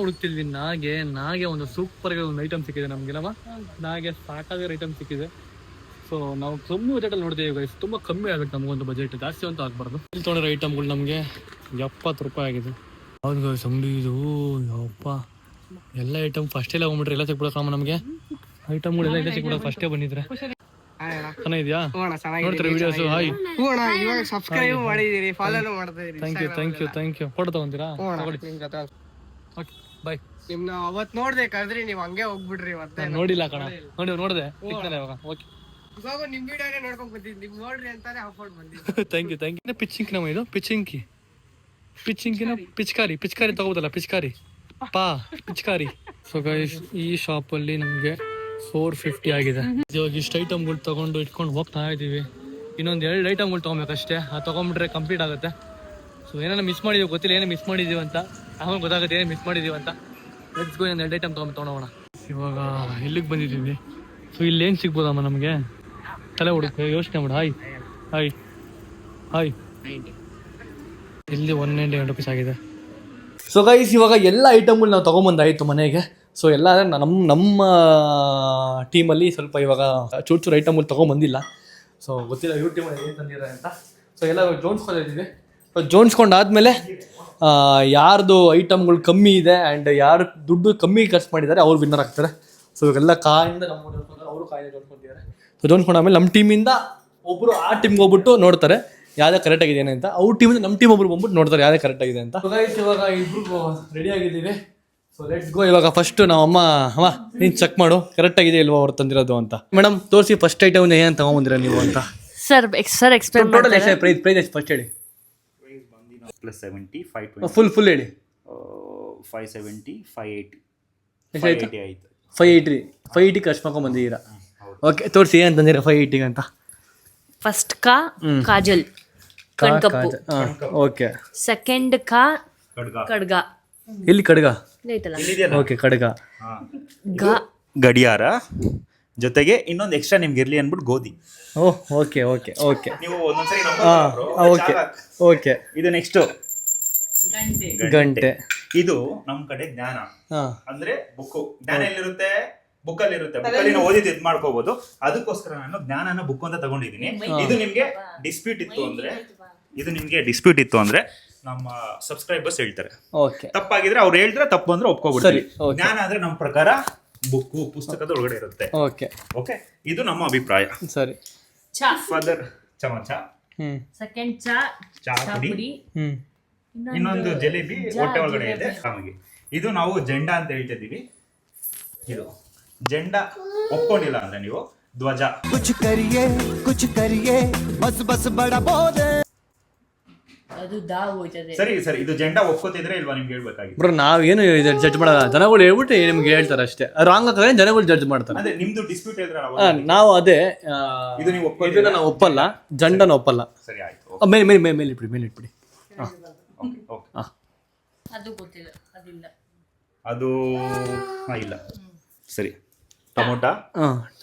ಹುಡುಕ್ತಿದ್ವಿ ನಾಗೆ ಒಂದು ಸೂಪರ್ ಒಂದು ಐಟಮ್ ಸಿಕ್ಕಿದೆ ನಮ್ಗೆಲ್ಲವ. ನಾಗೆ ಸಾಕಾಗಿರೋ ಐಟಮ್ ಸಿಕ್ಕಿದೆ. ಸೊ ನಾವು ಕಮ್ಮಿ ಬಜೆಟಲ್ಲಿ ನೋಡ್ತೀವಿ ಗೈಸ್. ತುಂಬ ಕಮ್ಮಿ ಆಗುತ್ತೆ ನಮಗೊಂದು ಬಜೆಟ್, ಜಾಸ್ತಿ ಅಂತೂ ಆಗಬಾರ್ದು. ಇಲ್ಲಿ ತೊಗೊಂಡಿರೋ ಐಟಮ್ಗಳು ನಮಗೆ 70 ರೂಪಾಯಿ ಆಗಿದೆ. ಹೌದು ಗೈಸ್ ಅಂಗಡಿ ಇದು. ಯಪ್ಪ ಎಲ್ಲ ಐಟಮ್ ಫಸ್ಟೇ ಹೋಗ್ಬಿಟ್ರೆ ಎಲ್ಲ ಸಿಕ್ಬಿಡೋಣ ನಮಗೆ. ಐಟಮ್ಗಳೆಲ್ಲ ಇಲ್ಲ ಸಿಕ್ಬಿಡೋ ಫಸ್ಟೇ ಬಂದಿದ್ರೆ. ಚೆನ್ನಾಗಿದ್ಯಾ? ನೋಡ್ತೀರಾ ವಿಡಿಯೋಸ್? ಹಾಯ್, ಇವಾಗ ಸಬ್ಸ್ಕ್ರೈಬ್ ಮಾಡಿದೀರಿ, ಫಾಲೋ ಮಾಡ್ತಾ ಇದೀರಿ. Thank you. ಫೋಟೋ ತಗೊಂತೀರಾ? Okay bye. ನಿಮ್ನ ಅವತ್ ನೋಡ್ದೆ ಕರೆದ್ರಿ, ನೀವು ಹಂಗೆ ಹೋಗ್ಬಿಡ್ರಿ. ಮತ್ತೆ ನೋಡಿಲ್ಲ ಕಣ, ನೋಡಿದೆ ಸಿಗ್ತಾನೆ ಇವಾಗ. ಓಕೆ ಇವಾಗ ನಿಮ್ ವಿಡಿಯೋನೇ ನೋಡ್ಕೊಂಡ್ ಬಂದಿದ್ದು, ನಿಮ್ ನೋಡ್ರಿ ಅಂತಾನೆ ಅಪ್ಲೋಡ್ ಬಂದಿದ್ದು. Thank you. ಪಿಚ್ಚಿಂಕಿ ನಮ್ಮ ಇದು ಪಿಚ್ಚಿಂಕಿನ ಪಿಚ್ಕಾರಿ ತಗೋಬೋದಲ್ಲ, ಪಿಚ್ಕಾರಿ ಪಿಚ್ಕಾರಿ. ಸೊ ಗೈಸ್ ಈ ಶಾಪಲ್ಲಿ ನಮಗೆ 450 ಆಗಿದೆ. ಇವಾಗ ಇಷ್ಟು ಐಟಮ್ಗಳು ತಗೊಂಡು ಇಟ್ಕೊಂಡು ಹೋಗ್ತಾ ಇದೀವಿ. ಇನ್ನೊಂದು 2 ಐಟಮ್ಗಳು ತಗೊಬೇಕಷ್ಟೇ. ಅದು ತಗೊಂಡ್ಬಿಟ್ರೆ ಕಂಪ್ಲೀಟ್ ಆಗುತ್ತೆ. ಸೊ ಏನಾರ ಮಿಸ್ ಮಾಡಿದೀವಿ ಗೊತ್ತಿಲ್ಲ, ಏನೋ ಮಿಸ್ ಮಾಡಿದೀವಿ ಅಂತ. ಆಮೇಲೆ ಗೊತ್ತಾಗುತ್ತೆ ಏನೋ ಮಿಸ್ ಮಾಡಿದೀವಿ ಅಂತ. Let's go. 2 ಐಟಮ್ ತೊಗೊಂಡೋಗೋಣ. ಇವಾಗ ಇಲ್ಲಿಗೆ ಬಂದಿದ್ದೀವಿ. ಸೊ ಇಲ್ಲಿ ಏನು ಸಿಗ್ಬೋದಮ್ಮ ನಮಗೆ? ತಲೆ ಹುಡುಕ ಯೋಚನೆ ಮಾಡು. ಹಾಯ್ ಇಲ್ಲಿ 190 ರೂಪೀಸ್ ಆಗಿದೆ. ಸೊ ಗೈಸ್ ಇವಾಗ ಎಲ್ಲ ಐಟಮ್ಗಳು ನಾವು ತೊಗೊಂಬಂದಾಯಿತು ಮನೆಗೆ. ಸೊ ಎಲ್ಲ ನಮ್ಮ ಟೀಮಲ್ಲಿ ಸ್ವಲ್ಪ ಇವಾಗ ಚೂರು ಐಟಮ್ಗಳು ತೊಗೊಂಬಂದಿಲ್ಲ. ಸೊ ಗೊತ್ತಿಲ್ಲ ಇವ್ರ ಟೀಮಲ್ಲಿ ಏನು ತಂದಿದ್ದಾರೆ ಅಂತ. ಸೊ ಎಲ್ಲ ಜೋಡಿಸ್ಕೊಂಡಿದ್ದೀವಿ. ಜೋಡಿಸ್ಕೊಂಡಾದ್ಮೇಲೆ ಯಾರ್ದು ಐಟಮ್ಗಳು ಕಮ್ಮಿ ಇದೆ ಆ್ಯಂಡ್ ಯಾರು ದುಡ್ಡು ಕಮ್ಮಿ ಖರ್ಚು ಮಾಡಿದ್ದಾರೆ ಅವ್ರು ವಿನ್ನರ್ ಆಗ್ತಾರೆ. ಸೊ ಇವೆಲ್ಲ ಕಾಯಿಂದ ನಮ್ಮ ಅವರು ಕಾಯಿಂದ ಜೋಡಿಸ್ಕೊಂಡಿದ್ದಾರೆ. ಸೊ ಜೋಡಿಸ್ಕೊಂಡಾದ್ಮೇಲೆ ನಮ್ಮ ಟೀಮಿಂದ ಒಬ್ಬರು ಆ ಟೀಮ್ಗೆ ಹೋಗ್ಬಿಟ್ಟು ನೋಡ್ತಾರೆ ಯಾವುದೇ ಕರೆಕ್ಟ್ ಆಗಿದೆ ಅಂತ. ಅವ್ರ ಟೀಮಿಂದ ನಮ್ಮ ಟೀಮ್ ಒಬ್ರು ಬಂದ್ಬಿಟ್ಟು ನೋಡ್ತಾರೆ ಯಾವುದೇ ಕರೆಕ್ಟ್ ಆಗಿದೆ ಅಂತ. ಇವಾಗ ಇಬ್ರು ರೆಡಿ ಆಗಿದ್ದೀವಿ. So let's go. ಇವಾಗ ಫಸ್ಟ್ ನಾವಮ್ಮ ನೀನು ಚೆಕ್ ಮಾಡು ಕರೆಕ್ಟ್ ಆಗಿದೆ ಇಲ್ವಾ ಅವ್ರು ತಂದಿರೋದು ಅಂತ. ಮೇಡಮ್ ತೋರಿಸಿ ಫಸ್ಟ್ ಐಟಮ್ ಏನು ತಗೊಂಬಂದಿರ ನೀವು ಅಂತ. ಸರ್ ಎಕ್ಸ್ಪ್ಲೇನ್ ಟೋಟಲ್ ಎಷ್ಟು ಪ್ರೈಸ್ ಎಷ್ಟು ಫಸ್ಟ್ ಹೇಳಿ. +70 520 ಫುಲ್ ಹೇಳಿ. 570 580 ಎಷ್ಟಾಯ್ತು? 580 ಆಯ್ತು. 580 ಖರ್ಚು ಮಾಡ್ಕೊಂಡು ಬಂದಿದ್ದೀರಾ? ಓಕೆ ತೋರಿಸಿ ಏನು ತಂದಿರ 580 ಅಂತ. ಫಸ್ಟ್ ಕಾಜಲ್ ಕಣ್ಕಪ್ಪು. ಓಕೆ. ಸೆಕೆಂಡ್ ಕಡ್ಗ. ಎಲ್ಲಿ ಕಡ್ಗ? ಐತಲ್ಲ. ಓಕೆ ಕಡ್ಗ. ಗಡಿಯಾರ ಜೊತೆಗೆ ಇನ್ನೊಂದು ಎಕ್ಸ್ಟ್ರಾ ನಿಮ್ಗೆ ಇರ್ಲಿ ಅನ್ಬಿಟ್ಟು ಗೋಧಿ. ಓಹ್ ಓಕೆ ನೀವು ಒಂದೊಂದ್ಸರಿ ಓಕೆ. ಇದು ನೆಕ್ಸ್ಟ್ ಗಂಟೆ. ಇದು ನಮ್ ಕಡೆ ಜ್ಞಾನ ಅಂದ್ರೆ ಬುಕ್. ಜ್ಞಾನ ಎಲ್ಲಿರುತ್ತೆ? ಬುಕ್ಕಲ್ಲಿ ಇರುತ್ತೆ. ಬುಕ್ಕಲ್ಲಿ ಓದಿದ್ದು ಇದು ಮಾಡ್ಕೋಬಹುದು. ಅದಕ್ಕೋಸ್ಕರ ನಾನು ಜ್ಞಾನನ ಬುಕ್ ಅಂತ ತಗೊಂಡಿದ್ದೀನಿ. ಇದು ನಿಮ್ಗೆ ಡಿಸ್ಪ್ಯೂಟ್ ಇತ್ತು ಅಂದ್ರೆ ಇದು ನಿಮ್ಗೆ ಡಿಸ್ಪ್ಯೂಟ್ ಇತ್ತು ಅಂದ್ರೆ ನಮ್ಮ ಸಬ್ಸ್ಕ್ರೈಬರ್ಸ್ ಹೇಳ್ತಾರೆ. ಓಕೆ ತಪ್ಪಾಗಿದ್ರೆ ಅವ್ರು ಹೇಳಿದ್ರೆ ತಪ್ಪು ಅಂದ್ರೆ ಒಪ್ಕೊಬಿಡ್ತೀವಿ. ಸರಿ, okay. ಜ್ಞಾನ ಅಂದ್ರೆ ನಮ್ಮ ಪ್ರಕಾರ ಬುಕ್ಕು ಪುಸ್ತಕದ ಒಳಗಡೆ ಇರುತ್ತೆ. ಓಕೆ ಓಕೆ, ಇದು ನಮ್ಮ ಅಭಿಪ್ರಾಯ. ಸರಿ. ಚಾ ಫಾದರ್ ಚಮಚ, ಸೆಕೆಂಡ್ ಚಾ ಚಾ ಪುಡಿ, ಹ್ಮ್ ಇನ್ನೊಂದು ಜಲೇಬಿ ಹೊಟ್ಟೆ ಒಳಗಡೆ ಇದೆ ನಮಗೆ. ಇದು ನಾವು ಜೆಂಡಾ ಅಂತ ಹೇಳ್ತಿದ್ದೀವಿ. ಇದು ಜೆಂಡಾ ಒಪ್ಕೊಂಡಿಲ್ಲ ಅಂದ್ರೆ ನೀವು ಧ್ವಜ. ಅದು ದಾ ಹೋಯ್ತದೆ. ಸರಿ ಸರಿ, ಇದು ಜೆಂಡಾ ಒಪ್ಕೋತಿದ್ರೆ ಇಲ್ವಾ ನಿಮ್ಗೆ ಹೇಳ್ಬೇಕಾಗಿತ್ತು. ಬ್ರೋ ನಾವೇನು ಜಡ್ಜ್ ಮಾಡಲ್ಲ, ಜನಗಳು ಹೇಳ್ಬಿಟ್ಟು ನಿಮ್ಗೆ ಹೇಳ್ತಾರೆ ಅಷ್ಟೇ. ರಾಂಗ್ ಹಾಕಿದ್ರೆ ಜನಗಳು ಜಡ್ಜ್ ಮಾಡ್ತಾರೆ. ಅದೇ ನಿಮ್ದು ಡಿಸ್ಪ್ಯೂಟ್ ಹೇಳಿದ್ರೆ ನಾವು ಅದೇ ಇದು ನೀವು ಇದನ್ನ ನಾವು ಒಪ್ಪಲ್ಲ, ಜಂಡನ ಒಪ್ಪಲ್ಲ. ಸರಿ ಆಯ್ತು. ಮೇಲೆ ಇಟ್ಬಿಡಿ. Okay okay. ಅದು ಗೊತ್ತಿಲ್ಲ, ಅದಿಲ್ಲ. ಅದು ಇಲ್ಲ. ಸರಿ, ಟೊಮೊಟೊ.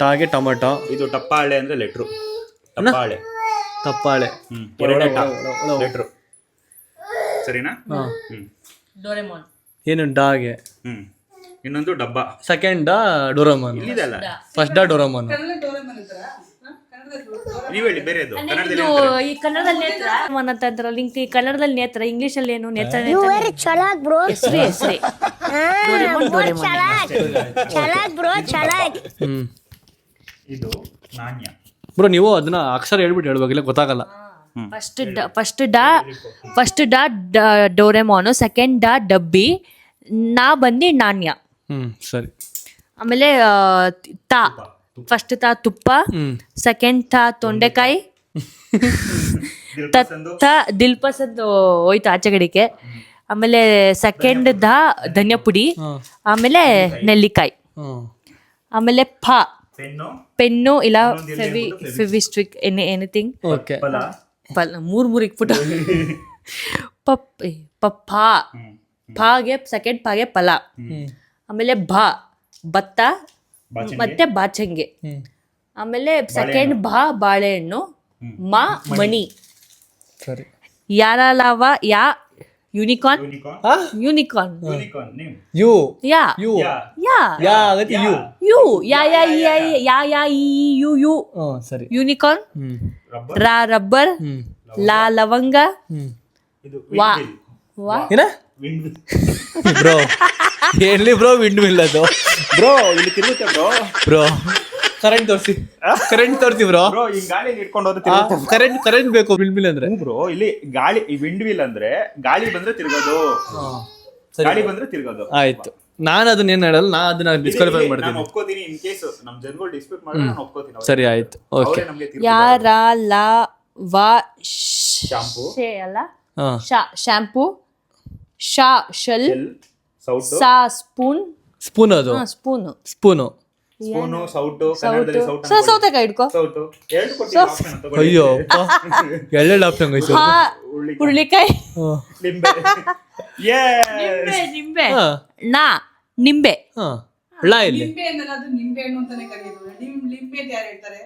ಟಾಗೆ ಟೊಮೊಟೊ. ಇದು ಟಪ್ಪಾಳೆ ಅಂದ್ರೆ ಲೆಟ್ರು. ಟಪ್ಪಾಳೆ ತಪ್ಪಾಳೆ. ಎರಡನೇ ಲೆಟ್ರು. ಸರಿನಾ? ಡೋರೆಮೋನ್. ಏನು ಡಾಗೆ. ಇನ್ನೊಂದು ಡಬ್ಬ. Second Doraemon. ಇಲ್ಲಿದೆ ಅಲ್ಲ, ಫಸ್ಟ್ ಡೋರೆಮೋನ್. ನೀವು ಹೇಳಿ ಬೇರೆದು ಕನ್ನಡದಲ್ಲಿ. ಇದು ಈ ಕನ್ನಡದಲ್ಲಿ ನೇತ್ರ ಅಂತಂತಾರಲ್ಲ, ಈ ಕನ್ನಡದಲ್ಲಿ ನೇತ್ರ, ಇಂಗ್ಲಿಷ್ ಅಲ್ಲಿ ಏನು ನೇತ್ರ? ಹೆಸ್ರಿ ಇದು ನಾಣ್ಯ. ಬ್ರೋ ನೀವು ಅದನ್ನ ಅಕ್ಷರ ಹೇಳ್ಬಿಟ್ಟು ಹೇಳ್ಬೇಕಿಲ್ಲ, ಗೊತ್ತಾಗಲ್ಲ. ಫಸ್ಟ್ ಡಾ ಡೋರೆಮೋನು, ಸೆಕೆಂಡ್ ಡಾ ಡಬ್ಬಿ, ನಾ ಬಂದು ನಾಣ್ಯ. ಸರಿ. ಆಮೇಲೆ ತಾ, ಫಸ್ಟ್ ತಾ ತುಪ್ಪ, ಸೆಕೆಂಡ್ ತಾ ತೊಂಡೆಕಾಯಿ, ತ ದಿಲ್ ಪಸಂದ್ ಹೋಯ್ತು ಆಚೆ ಕಡೆಗೆ. ಆಮೇಲೆ ಸೆಕೆಂಡ್ ದಾ ಧನಿಯಾ ಪುಡಿ, ಆಮೇಲೆ ನೆಲ್ಲಿಕಾಯಿ, ಆಮೇಲೆ ಫ ಪೆನ್ನು ಇಲ್ಲ ಫೆವಿಸ್ಟಿಕ್ ಎನಿಥಿಂಗ್. ಓಕೆ. ಮೂರ್ ಇಕ್ಬಿಟ್ಟು ಫಾಗೆ ಸೆಕೆಂಡ್ ಫಾಗೆ ಫಲ, ಆಮೇಲೆ ಭತ್ತ ಮತ್ತೆ ಬಾಚಂಗೆ, ಆಮೇಲೆ ಸೆಕೆಂಡ್ ಬಾಳೆಹಣ್ಣು, ಮಣಿ, ಸರಿ. ಯಾರಲವ ಯಾ ಯೂನಿಕಾರ್ನ್, ಯೂನಿಕಾರ್ನ್, ಯು ಯಾ ಯು ಯಾ ಯಾ ಆಗತ್ತೆ ಯು ಯು ಯಾ ಯಾ ಯಾ ಯಾ ಯಾ ಯು ಯು ಸರಿ. ಯೂನಿಕಾರ್ನ್, ರಾ ರಬ್ಬರ್, ಲಾ ಲವಂಗ, ವಾ ವಾ ಏನ ಬ್ರೋ ಎಲ್ಲಿ ಬ್ರೋ ವಿಂಡ್ ಮಿಲ್ ಅದು ಬ್ರೋ ಇಲ್ಲಿ ತಿರುಗುತ್ತೆ ಬ್ರೋ. ಬ್ರೋ ಕರೆಂಟ್ ತೋರಿಸಿ ಬ್ರೋ. ಬ್ರೋ ಈ ಗಾಳಿ ಇಟ್ಕೊಂಡು ಹೋದ್ರೆ ತಿರುಗುತ್ತೆ. ಕರೆಂಟ್ ಬೇಕು ವಿಂಡ್ ಮಿಲ್ ಅಂದ್ರೆ. ಬ್ರೋ ಇಲ್ಲಿ ಗಾಳಿ, ಈ ವಿಂಡ್ ವೀಲ್ ಅಂದ್ರೆ ಗಾಳಿ ಬಂದ್ರೆ ತಿರುಗೋದು, ಗಾಳಿ ಬಂದ್ರೆ ತಿರುಗೋದು. ಆಯ್ತು, ನಾನು ಅದನ್ನ ಏನ್ ಹೇಳಲ್ಲ, ನಾನು ಅದನ್ನ ಡಿಸ್ಕ್ವಾಲಿಫೈ ನಾನು ಮಾಡ್ತೀನಿ. ಒಪ್ಕೋತೀನಿ. ಇನ್ ಕೇಸ್ ನಮ್ ಜನಗಳು ಡಿಸ್ಪ್ಯೂಟ್ ಮಾಡಿದ್ರೆ ನಾನು ಒಪ್ಕೋತೀನಿ. ಸರಿ ಆಯ್ತು. ಓಕೆ. ಯಾರ ಲಾ ವಾ ಶಾಂಪೂ ಅಲ್ಲ, ಶಾಂಪೂ, ಶಾ ಶಲ್, ಸೌಟು, ಸಾ ಸ್ಪೂನ್, ಸ್ಪೂನ್ ಅದು ಸ್ಪೂನು, ಸ್ಪೂನು ಸ್ಪೂನು, ಸೌಟು, ಕನ್ನಡದಲ್ಲಿ ಸೌಟು, ಸೌತೆಕಾಯಿ ಇಟ್ಕೋ, ಸೌಟು ಎರಡು ಕೊಟ್ಟಿದ್ದೀನಿ option ತಗೊಳ್ಳಿ. ಅಯ್ಯೋ ಎಳ್ಳೆಳ್ಳು ಆಪ್ಷನ್ ಗೈಸು. ಹುರುಳಿಕಾಯಿ, ಲಿಂಬೆ. ನಿಂಬೆ, ನಾ ನಿಂಬೆ. ಹಳ್ಳ ಇಲ್ಲಿ ನಿಂಬೆ ಅನ್ನೋದು ನಿಂಬೆ ಹಣ್ಣು ಅಂತಾನೆ ಕರೆಯೋದು. ಲಿಂಬೆ ಅಂತ ಯಾರು ಹೇಳ್ತಾರೆ?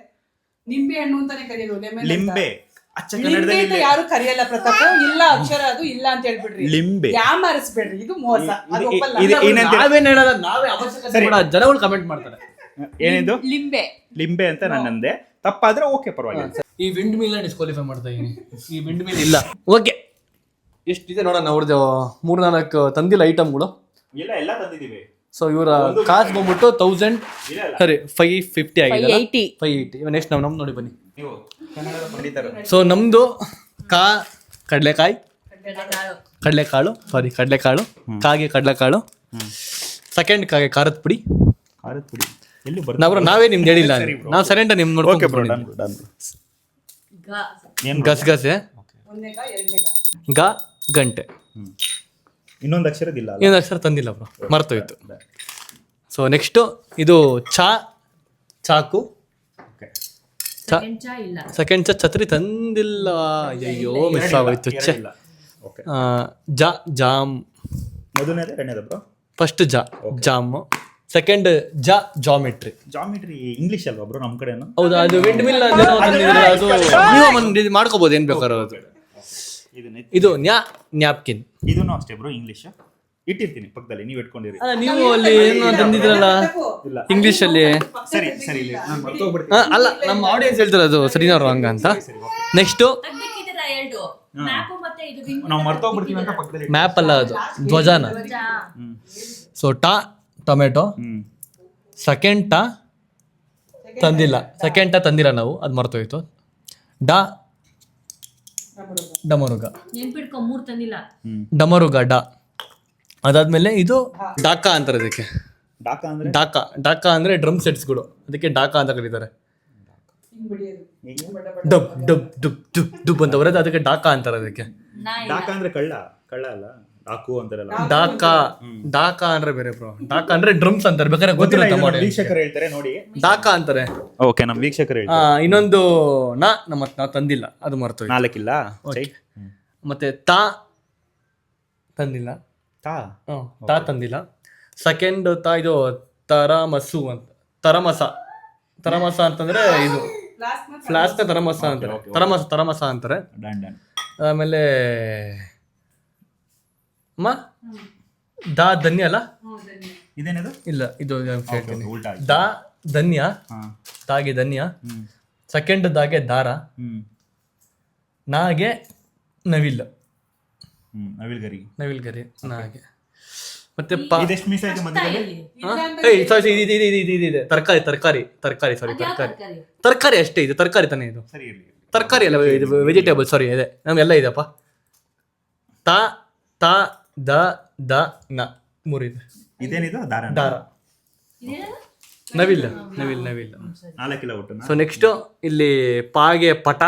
ನಿಂಬೆ ಹಣ್ಣು ಅಂತಾನೆ ಕರೆಯೋದು. ಲೆಮನ್ ಅಂತ. ಲಿಂಬೆ ಅಚ್ಚ ಲಿಂಬೆ ಕನ್ನಡದಲ್ಲಿ ಅಂತ ಯಾರು ಕರೆಯಲ್ಲ ಪ್ರತಾಪ್. ಇಲ್ಲ ಅಕ್ಷರ ಅದು ಇಲ್ಲ ಅಂತ ಹೇಳ್ಬಿಡ್ರಿ. ಲಿಂಬೆ. ಯಾಮಾರಿಸ್ಬೇಡ್ರಿ, ಇದು ಮೋಸ. ಅದು ಒಪ್ಪಲ್ಲ. ಏನಂತ ನಾವೇನ್ ಹೇಳಲ್ಲ, ನಾವೇ ಅವಶ್ಯಕತೆ ಕೂಡ ಜನಗಳು ಕಮೆಂಟ್ ಮಾಡ್ತಾರೆ. ಏನಿದು ಲಿಂಬೆ ಲಿಂಬೆ ಅಂತ ನನ್ನಂದೆ. ತಪ್ಪಾದ್ರೆ ಓಕೆ ಪರವಾಗಿಲ್ಲ. ಈ ವಿಂಡ್ ಮಿಲ್ ನ ಡಿಸ್ಕ್ವಾಲಿಫೈ ಮಾಡ್ತಾ ಇದೀನಿ. ಈ ವಿಂಡ್ ಮಿಲ್ ಇಲ್ಲ. ಓಕೆ, ಎಷ್ಟಿದೆ ನೋಡೋಣ. ಅವ್ರದ್ದು 3-4 ತಂದಿಲ್ಲ ಐಟಮ್ಗಳು. ಇಲ್ಲ ಎಲ್ಲ ತಂದಿದ್ದೀವಿ. ಸೊ ಇವರ ಕಾಸ್ಟ್ ಬಂದ್ಬಿಟ್ಟು 1000, ಸರಿ 550 ಆಗಿದೆ. 580. ನೆಕ್ಸ್ಟ್ ನಾವು ನೋಡಿ ಬನ್ನಿ. ನೀವು ಕನ್ನಡದ ಪಂಡಿತರು. ಸೊ ನಮ್ದು ಕಡಲೆಕಾಳು, ಕಾಗೆ ಕಡಲೆಕಾಳು, ಸೆಕೆಂಡ್ ಕಾಗೆ ಖಾರದ ಪುಡಿ. ಎಲ್ಲಿ ನಾವೇ ನಿಮ್ದು ಹೇಳಿಲ್ಲ, ನಾವು ಸೈಲೆಂಟ್ ನಿಮ್ ನೋಡ್ಕೊಂಡು ಗಸಗಸೆ, ಗಂಟೆ. ಇನ್ನೊಂದು ಅಕ್ಷರದಿಲ್ಲ, ಇನ್ನೊಂದು ಅಕ್ಷರ ತಂದಿಲ್ಲ ಬ್ರೋ, ಮರ್ತೋಯ್ತು. ಸೊ ನೆಕ್ಸ್ಟ್ ಇದು ಚಾಕು, ಸೆಕೆಂಡ್ ಛತ್ರಿ ತಂದಿಲ್ಲ. ಅಯ್ಯೋ ಮಿಸ್ ಆಗೋಯ್ತು. ಜಾಮ್, ಮೊದಲನೇದ ಎರಡನೇದ bro? First jam, second geometry. English ಅಲ್ವಾ ಬ್ರೋ ನಮ್ಮ ಕಡೆ? ಹೌದಾ, ಅದು ವಿಂಡ್ ಮಿಲ್ ಅದು ನೀವು ಮಾಡ್ಕೋಬಹುದು, ಏನ್ ಬೇಕಾದ್ರೂ ಅದು. ಇದು ನ್ಯಾಪ್ಕಿನ್. ಇದನ್ನು ಅಷ್ಟೇ ಬ್ರೋ, ಇಂಗ್ಲಿಷ್ ಇಟ್ಟಿರ್ತೀನಿ ಪಕ್ಕದಲ್ಲಿ, ನೀವು ಇಟ್ಕೊಂಡಿರಿ. ನೀವು ಅಲ್ಲಿ ಏನೋ ತಂದಿದ್ರಲ್ಲ ಇಂಗ್ಲಿಷ್ ಅಲ್ಲಿ. ಸರಿ ಸರಿ, ಅಲ್ಲ ನಮ್ಮ ಆಡಿಯನ್ಸ್ ಹೇಳ್ತಾರೆ ಅದು ಸರಿನಾ ರಾಂಗ್ ಅಂತ. ನೆಕ್ಸ್ಟ್ ಮ್ಯಾಪು ಮತ್ತೆ ಇದು ನಾವು ಮರ್ತೋಗ್ಬಿಡ್ತೀವಿ ಅಂತ ಪಕ್ಕದಲ್ಲಿ ಮ್ಯಾಪ್ ಅಲ್ಲ ಅದು, ಧ್ವಜಾನ. ಸೊ ಟಾ ಟೊಮೆಟೊ, ಸೆಕೆಂಡ್ ಟಾ ತಂದಿಲ್ಲ ನಾವು, ಅದು ಮರ್ತೋಯ್ತು. ಡಾ ಡಮರುಗ, ನೆನ್ಪಿಡ್ಕೊ 3 ತಂದಿಲ್ಲ. ಡಮರುಗ ಡಾ. ಅದಾದ್ಮೇಲೆ ಇದು ಡಾಕಾ ಅಂತಾರೆ ಅದಕ್ಕೆ. ಡಾಕಾ ಅಂದ್ರೆ ಡಾಕಾ ಅಂದ್ರೆ ಡ್ರಮ್ ಸೆಟ್ಸ್ಗಳು, ಅದಕ್ಕೆ ಡಾಕಾ ಅಂತ ಕರೀತಾರೆ. Dub dub dub dub dub ಅಂತ ಬರೋದು, ಅದಕ್ಕೆ ಡಾಕಾ ಅಂತಾರೆ ಅದಕ್ಕೆ. ಡಾಕಾ ಅಂದ್ರೆ ಕಳ್ಳ ಅಲ್ಲ, ಡಾಕು ಅಂತಾರಲ್ಲ. ಡಾಕಾ ಅಂದ್ರೆ ಬೇರೆ ಬ್ರೋ. ಡಾಕಾ ಅಂದ್ರೆ ಡ್ರಮ್ಸ್ ಅಂತಾರೆ, ಬೇಕಾದ್ರೆ ಗೊತ್ತಿರುತ್ತೆ ನೋಡಿ. ವೀಕ್ಷಕರು ಹೇಳ್ತಾರೆ ನೋಡಿ, ಡಾಕಾ ಅಂತಾರೆ. ಓಕೆ, ನಮ್ಮ ವೀಕ್ಷಕರು ಹೇಳ್ತಾರೆ. ಇನ್ನೊಂದು ನಾವು ತಂದಿಲ್ಲ, ಅದು ಮರ್ತೋಯ್ತು. 4 ಇಲ್ಲ. ಮತ್ತೆ ತಾ ತಂದಿಲ್ಲ. ತಾ ತಂದಿಲ್ಲ. ಸೆಕೆಂಡ್ ತಾ ಇದು ತರಮಸು ಅಂತ, ತರಮಸ ಅಂತಂದ್ರೆ ಇದು ಫ್ಲಾಸ್ಕ್ ತರಮಸ ಅಂತಾರೆ. ತರಮಸ ಅಂತಾರೆ. ಆಮೇಲೆ ದಾ ಧನ್ಯ ಅಲ್ಲ, ಇದೇನಿದು? ಇಲ್ಲ ಇದು ಉಲ್ಟಾ. ದಾ ಧನ್ಯ, ತಾಗೆ ಧನ್ಯ. ಸೆಕೆಂಡ್ ದಾಗೆ ದಾರ, ನಾಗೆ ನವಿಲ್, ನವಿಲ್ಗರಿ ನಾಗೆ. ಮತ್ತೆ ಇದೆಷ್ಟು ಮಿಸ್ ಆಯ್ತು ಮಧ್ಯದಲ್ಲಿ? ಇದೆ ತರಕಾರಿ ಅಷ್ಟೇ. ಇದು ತರಕಾರಿ ತಾನೇ, ಇದು ಸರಿ ಇರ್ಲಿ. ತರಕಾರಿ ಅಲ್ಲ, ಇದು ವೆಜಿಟೇಬಲ್. ಸಾರಿ, ಇದೆ ನಮ್ಗೆಲ್ಲ ಇದೆಯಪ್ಪ. ತಾ ತಾ ದ ದ ನ 3 ಇದೆ. ಇದೇನಿದು? ದಾರ. ನವಿಲ್. 4 ಇಲ್ಲ ಒಟ್ಟು. ಸೊ ನೆಕ್ಸ್ಟ್ ಇಲ್ಲಿ ಪಾಗೆ ಪಟ,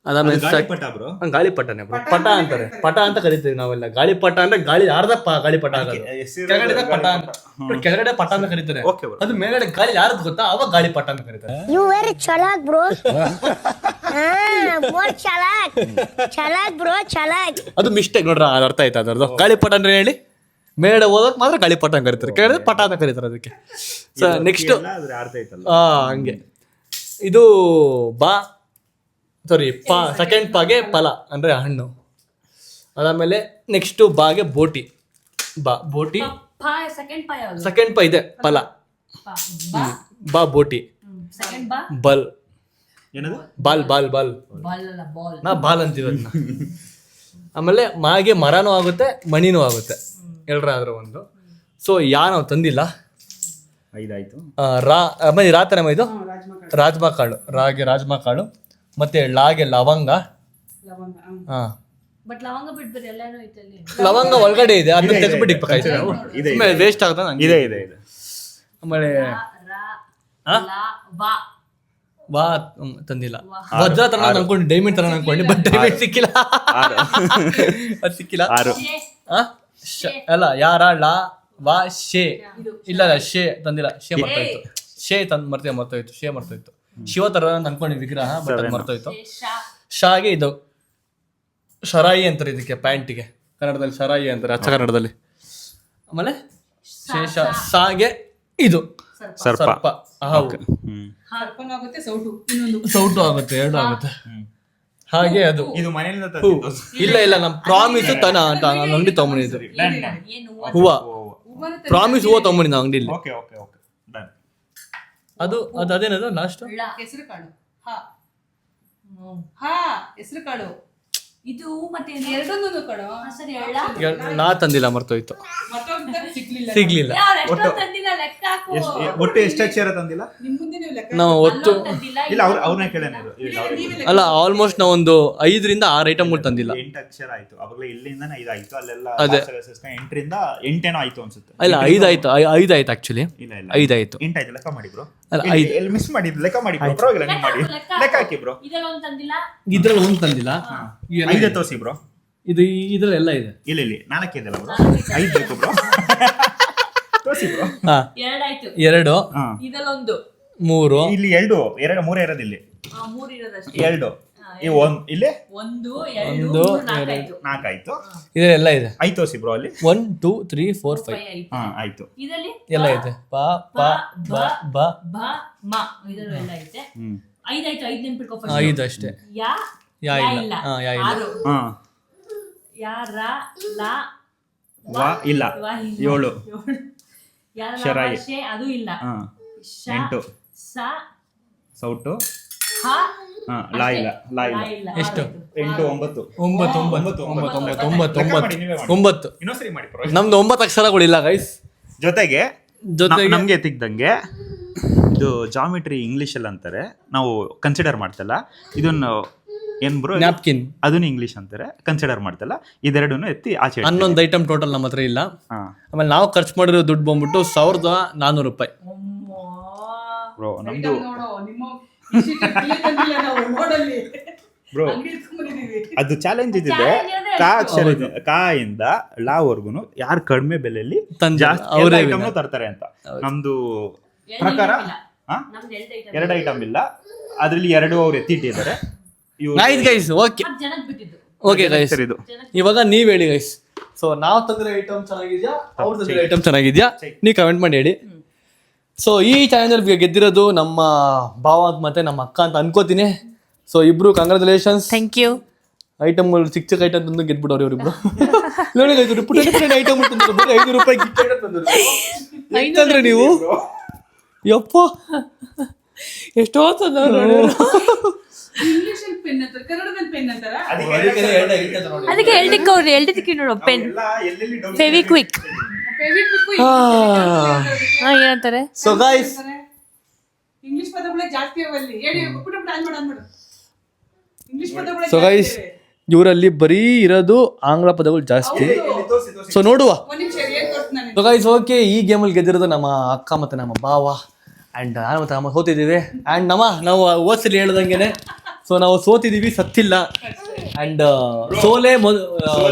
ಅದಾದ್ಮೇಲೆ ಗಾಳಿಪಟನೇ ಬ್ರೋ. ಪಟ ಅಂತಾರೆ, ಪಟ ಅಂತ ಕರಿತೀವಿ ನಾವೆಲ್ಲ. ಗಾಳಿಪಟ ಅಂದ್ರೆ ಗಾಳಿ ಆರ್ದಪ್ಪ, ಗಾಳಿಪಟ ಆಗೋದು. ಕೆಳಗಡೆ ಪಟ ಅಂತ, ಕೆಳಗಡೆ ಪಟ ಅಂತ ಕರೀತಾರೆ. ಅದು ಮೇಲ್ಗಡೆ ಗಾಳಿ ಯಾರ್ದು ಗೊತ್ತಾ, ಅವಾಗ ಗಾಳಿಪಟ ಅಂತ ಕರೀತಾರೆ. You very chalak bro. More chalak bro, chalak. ಅದು ಮಿಸ್ಟೇಕ್ ನೋಡ್ರ, ಅದು ಅರ್ಥ ಆಯ್ತು ಅದರದ್ದು. ಗಾಳಿಪಟ ಅಂದ್ರೆ ಹೇಳಿ, ಮೇಲ್ಗಡೆ ಓದೋಕ್ ಮಾತ್ರ ಗಾಳಿಪಟ ಅಂತ ಕರೀತಾರೆ, ಕೆಳಗಡೆ ಪಟ ಅಂತ ಕರೀತಾರೆ ಅದಕ್ಕೆ. ಸೊ ನೆಕ್ಸ್ಟ್ ಹಂಗೆ ಇದು ಸೆಕೆಂಡ್ ಪಾಗೆ ಫಲ ಅಂದ್ರೆ ಹಣ್ಣು. ಅದಾದ್ಮೇಲೆ ನೆಕ್ಸ್ಟ್ ಬಾಗೆ ಬೋಟಿ. ಬೋಟಿ. ಸೆಕೆಂಡ್ ಪಾ ಇದೆ ಫಲ. ಬೋಟಿ. ಬಲ್. ಬಾಲ್ ನಾ ಬಾಲ್ ಅಂತೀವಿ ಅದನ್ನ. ಆಮೇಲೆ ಮಾಗೆ ಮರನೂ ಆಗುತ್ತೆ, ಮಣಿನೂ ಆಗುತ್ತೆ, ಎಲ್ಲರಾದ್ರೂ ಒಂದು. ಸೊ ನಾವು ತಂದಿಲ್ಲ. 5 ಆಯ್ತು. ರಾತನ ಇದು ರಾಜ್ಮಾ ಕಾಳು, ರಾಜ್ಮಾ ಕಾಳು. ಮತ್ತೆ ಲಾಗೆ ಲವಂಗ. ಲವಂಗ ಒಳಗಡೆ ಇದೆ, ಅದನ್ನ ತೆಗೆದ್ಬಿಟ್ಟು ವೇಸ್ಟ್ ಆಗ್ತದೆ. ಆಮೇಲೆ ವಾ ತಂದಿಲ್ಲ. ವಜ್ರ ತರ ಅನ್ಕೊಂಡು, ಡೈಮಂಡ್ ತರ ಅನ್ಕೊಂಡು, ಬಟ್ ಡೈಮಂಡ್ ಸಿಕ್ಕಿಲ್ಲ. ಅದು ಸಿಕ್ಕಿಲ್ಲ. ಅಲ್ಲ ಯಾರ ಲಾ ವಾ ಶೇ ಇಲ್ಲ, ಶೇ ತಂದಿಲ್ಲ. ಶೇ ಮರ್ತೋಯ್ತು. ಶೇ ಮರ್ತೋಯ್ತು. ಶಿವ ತರ ಅನ್ಕೊಂಡು ವಿಗ್ರಹ, ಬಟ್ ಅದು ಮರ್ತೋಯ್ತು. ಶಾಗೆ ಇದು ಶರಾಯಿ ಅಂತಾರೆ ಇದಕ್ಕೆ, ಪ್ಯಾಂಟಿಗೆ ಕನ್ನಡದಲ್ಲಿ ಶರಾಯಿ ಅಂತಾರೆ, ಅಚ್ಚ ಕನ್ನಡದಲ್ಲಿ. ಆಮೇಲೆ ಶೇಷ. ಸಾಗೆ ಇದು ಸರ್ಪ. ಸೌಟು ಆಗುತ್ತೆ, 2 ಆಗುತ್ತೆ. ಹಾಗೆ ಅದು ಇಲ್ಲ ನಮ್ ಪ್ರಾಮಿಸ್ ತನ ಅಂತ ಅಂಗಡಿ ತಗೊಂಡಿದ್ದು. ಹೂವ ಪ್ರಾಮಿಸ್ ಹೂವ ತಗೊಂಡಿದ್ದ ಅಂಗಡಿಲಿ. ಅದು ಅದೇನದು ಲಾಸ್ಟ್ ಹೆಸರು ಕಾಳು. ಹೆಸರು ಕಾಳು ಇದು ಮತ್ತೆ ಎರಡನ್ನೂ ಕಣೋ. ನಾ ತಂದಿಲ್ಲ, ಮರ್ತೋಯ್ತು, ಸಿಗ್ಲಿಲ್ಲ. ಒಟ್ಟು ಎಷ್ಟು ಅಕ್ಷರ ತಂದಿಲ್ಲ ನಾವು? ಒಟ್ಟು ಇಲ್ಲ, ಅವ್ರನ್ನ ಕೇಳೋಣ. ಅಲ್ಲ, ಆಲ್ಮೋಸ್ಟ್ ನಾವು ಒಂದು 5 ರಿಂದ 6 ಐಟಮ್ಗಳು ತಂದಿಲ್ಲ. 8 ಅಕ್ಷರ ಆಯ್ತು. ಅವಾಗಲೇ ಇಲ್ಲಿಂದ 5 ಆಯ್ತು, ಅಲ್ಲೆಲ್ಲ ಅದೇ 8 ರಿಂದ 8 ಆಯ್ತು ಅನ್ಸುತ್ತೆ. ಇಲ್ಲ, 5 ಆಯ್ತು ಆಕ್ಚುಲಿ. 5 ಆಯ್ತು. 8 ಆಯ್ತು, ಲೆಕ್ಕ ಮಾಡಿ ಬ್ರೋ. ಅಲ್ಲ, ಮಿಸ್ ಮಾಡಿದ್ ಲೆಕ್ಕ ಮಾಡಿ, ಪರವಾಗಿಲ್ಲ, ನೀವು ಮಾಡಿ ಲೆಕ್ಕ ಹಾಕಿ ಬ್ರೋ. ಇದ್ರಲ್ಲಿ ಒಂದು ತಂದಿಲ್ಲ. 5 ತೋರಿಸಿ ಬ್ರೋ. ಇದು ಇದ್ರಲ್ಲಿ ಎಲ್ಲ ಇದೆ. ಇಲ್ಲ 4 ಇದೆಲ್ಲ ಬ್ರೋ. 5 ಬೇಕು ಬ್ರೋ. ತೋರಿಸಿ ಬ್ರೋ. 2 3 ಇಲ್ಲಿ 2 3 ಇರೋದು ಇಲ್ಲಿ 2 ಇಲ್ಲಿ 1 2 4 ಆಯ್ತು. ಇದೆಲ್ಲ ಇದೆ. 5 ತೋರಿಸಿ ಬ್ರೋ. ಅಲ್ಲಿ 1 2 3 4 5 ಆಯ್ತು. ಎಲ್ಲ ಇದೆ. ಪ ಪ ಬ ಬ ಮ ಇದೆಲ್ಲ ಐತೆ. 5 ಆಯ್ತು. 5 ನೆನಪಿಟ್ಕೋ ಫಸ್ಟ್. 5 ಅಷ್ಟೇ. ಯಾ ಇಲ್ಲ. ಯಾ ಇಲ್ಲ. ಯಾ ರ ಲ ವ ಇಲ್ಲ. 7 ಶರಾಯಿ. ಅದು ಇಲ್ಲ. 8 ಸ ಸೌಟು. ಹ ಲಾ ಇಲ್ಲ ಎಷ್ಟು? 8 9 9 ಇನ್ನೊಂದ್ಸರಿ ಮಾಡಿ ಪರವಾಗಿಲ್ಲ. ನಮ್ದು 9 ಅಕ್ಷರಗಳಿಲ್ಲ ಗೈಸ್. ಜೊತೆಗೆ ಜೊತೆಗೆ ನಮ್ಗೆ ಎತ್ತಿದ್ದಂಗೆ ಇದು ಜಾಮಿಟ್ರಿ ಇಂಗ್ಲಿಷ್ ಅಲ್ಲಿ ಅಂತಾರೆ, ನಾವು ಕನ್ಸಿಡರ್ ಮಾಡ್ತಲ್ಲ. ಇದನ್ನು ಏನ್ ಬ್ರೋ ನ್ಯಾಪ್ಕಿನ್ ಅದನ್ನ ಇಂಗ್ಲಿಷ್ ಅಂತಾರೆ, ಕನ್ಸಿಡರ್ ಮಾಡ್ತಲ್ಲ. ಇದೆರಡನ್ನು ಎತ್ತಿ ಆಚೆ ಇಡ್ತೀವಿ. 11 ಐಟಮ್ ಟೋಟಲ್ ನಮ್ಮ ಹತ್ರ ಇಲ್ಲ. ಹಾ ಆಮೇಲೆ ನಾವು ಖರ್ಚು ಮಾಡಿರೋ ದುಡ್ಡು ಬಂದ್ಬಿಟ್ಟು 1400 ರೂಪಾಯಿ. ಬ್ರೋ ನಮ್ದು ನೋಡೋ ನಿಮ್ಮ ಈ sheet ಅಲ್ಲಿ ತಂದಿಲ್ಲ ನಾವು ನೋಡಲ್ಲಿ ಬ್ರೋ ಅಂಗಡಿ ಇಟ್ಕೊಂಡ್ಬಂದಿದೀವಿ. ಅದು ಚಾಲೆಂಜ್ ಇದ್ದಿದೆ. ಕಾ ಅಕ್ಷರ ಕಾ ಇಂದ ಲಾ ವರ್ಗುನು ಯಾರು ಕಡಿಮೆ ಬೆಲೆಯಲ್ಲಿ ಜಾಸ್ತಿ ಅವರೇ ಐಟಮ್ ತರ್ತಾರೆ ಅಂತ ನಮ್ದು ಪ್ರಕಾರ. ಎರಡು ಐಟಮ್ ಇಲ್ಲ, ಅದ್ರಲ್ಲಿ 2 ಅವ್ರು ಎತ್ತಿಟ್ಟಿದ್ದಾರೆ. ಆಯ್ತು ಗೈಸ್, ಓಕೆ ಗೈಸ್. ಇದು ಇವಾಗ ನೀವ್ ಹೇಳಿ ಗೈಸ್. ಸೊ ನಾವ್ ತಂದ್ರೆ ಐಟಮ್ ಚೆನ್ನಾಗಿದ್ಯಾ, ಅವ್ರು ತಂದ್ರೆ ಐಟಮ್ ಚೆನ್ನಾಗಿದ್ಯಾ, ನೀವು ಕಮೆಂಟ್ ಮಾಡಿ ಹೇಳಿ. ಸೊ ಈ ಚಾಲೆಂಜ್ ಗೆದ್ದಿರೋದು ನಮ್ಮ ಭಾವ ಮತ್ತೆ ನಮ್ಮ ಅಕ್ಕ ಅಂತ ಅನ್ಕೋತೀನಿ. ಸೊ ಇಬ್ರು ಕಂಗ್ರಾಚುಲೇಷನ್ಸ್. Thank you. ಐಟಮ್ ಚಿಕ್ಕ ಚಿಕ್ಕ ಐಟಮ್ ತಂದು ಗೆದ್ಬಿಡೋರು ಇವರಿಬ್ರು. ನೋಡಿ ಪುಟ್ಟ ಐಟಮ್ ತಂದ್ರು, ಬರೀ 5 ರೂಪಾಯಿ ಗಿಫ್ಟ್ ಐಟಮ್ ತಂದ್ರು. ಎಂತಂದ್ರೆ ನೀವು ಯಪ್ಪ ಎಷ್ಟೋ ತಂದ್ರು. ಇಂಗ್ಲಿಷ್ ಅಲ್ಲಿ ಪೆನ್ ಅಂತಾರೆ, ಕನ್ನಡದಲ್ಲಿ ಪೆನ್ ಅಂತಾರ. ಅದಕ್ಕೆ ಎಲ್ಟಿಕ್ಕೆ ನೋಡು ಪೆನ್ ಫೆವಿಕ್ವಿಕ್ ಏನಂತಾರೆ. ಸೊ ಗೈಸ್ ಇಂಗ್ಲಿಷ್ ಪದಗಳೇ ಜಾಸ್ತಿ ಅವಲ್ಲಿ. ಹೇಳಿ ಪುಟ ಆನ್ ಮಾಡು. ಇಂಗ್ಲಿಷ್ ಪದಗಳೇ ಸೊ ಗೈಸ್ ಇವರಲ್ಲಿ ಬರೀ ಇರೋದು ಆಂಗ್ಲ ಪದಗಳು ಜಾಸ್ತಿ. ಸೊ ನೋಡುವ. ಒಂದ್ ನಿಮಿಷ ಏನ್ ತೋರಿಸ್ತು ನಾನು. ಸೊ ಗೈಸ್ ಓಕೆ, ಈ ಗೇಮಲ್ಲಿ ಗೆದ್ದಿರೋದು ನಮ್ಮ ಅಕ್ಕ ಮತ್ತೆ ನಮ್ಮ ಭಾವ ಆ್ಯಂಡ್ ನಾನು ಮತ್ತೆ ನಮ್ಮ ಸೋತಿದ್ದೀವಿ. ಆ್ಯಂಡ್ ನಾವು ಓದ್ಸಲಿ ಹೇಳ್ದಂಗೆನೆ ಸೊ ನಾವು ಸೋತಿದ್ದೀವಿ, ಸತ್ತಿಲ್ಲ. ಆ್ಯಂಡ್ ಸೋಲೆ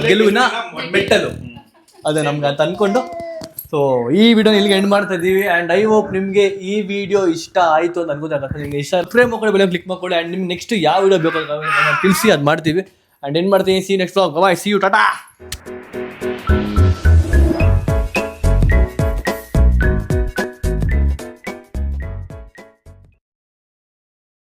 ಗೆಲುವಿನ ಮೆಟ್ಟಲು ಅದೇ ನಮ್ಗೆ ಅಂತ ಅಂದ್ಕೊಂಡು ಸೊ ಈ ವಿಡಿಯೋನ ಇಲ್ಲಿಗೆ ಎಂಡ್ ಮಾಡ್ತಾ ಇದ್ದೀವಿ. ಆ್ಯಂಡ್ ಐ ಹೋಪ್ ನಿಮಗೆ ಈ ವಿಡಿಯೋ ಇಷ್ಟ ಆಯಿತು ಅಂತ ಅನ್ಕೋದಾಗ ನಿಮಗೆ ಇಷ್ಟ ಫ್ರೇಮ್ ಮಾಡ್ಕೊಳ್ಳಿ, ಬೆಲೆ ಕ್ಲಿಕ್ ಮಾಡ್ಕೊಳ್ಳಿ. ಆ್ಯಂಡ್ ನಿಮ್ಗೆ ನೆಕ್ಸ್ಟ್ ಯಾವ ವಿಡಿಯೋ ಬೇಕು ತಿಳಿಸಿ, ಅದು ಮಾಡ್ತೀವಿ. ಆ್ಯಂಡ್ ಏನು ಮಾಡ್ತೀನಿ, see next vlog. Bye, see you, Tata.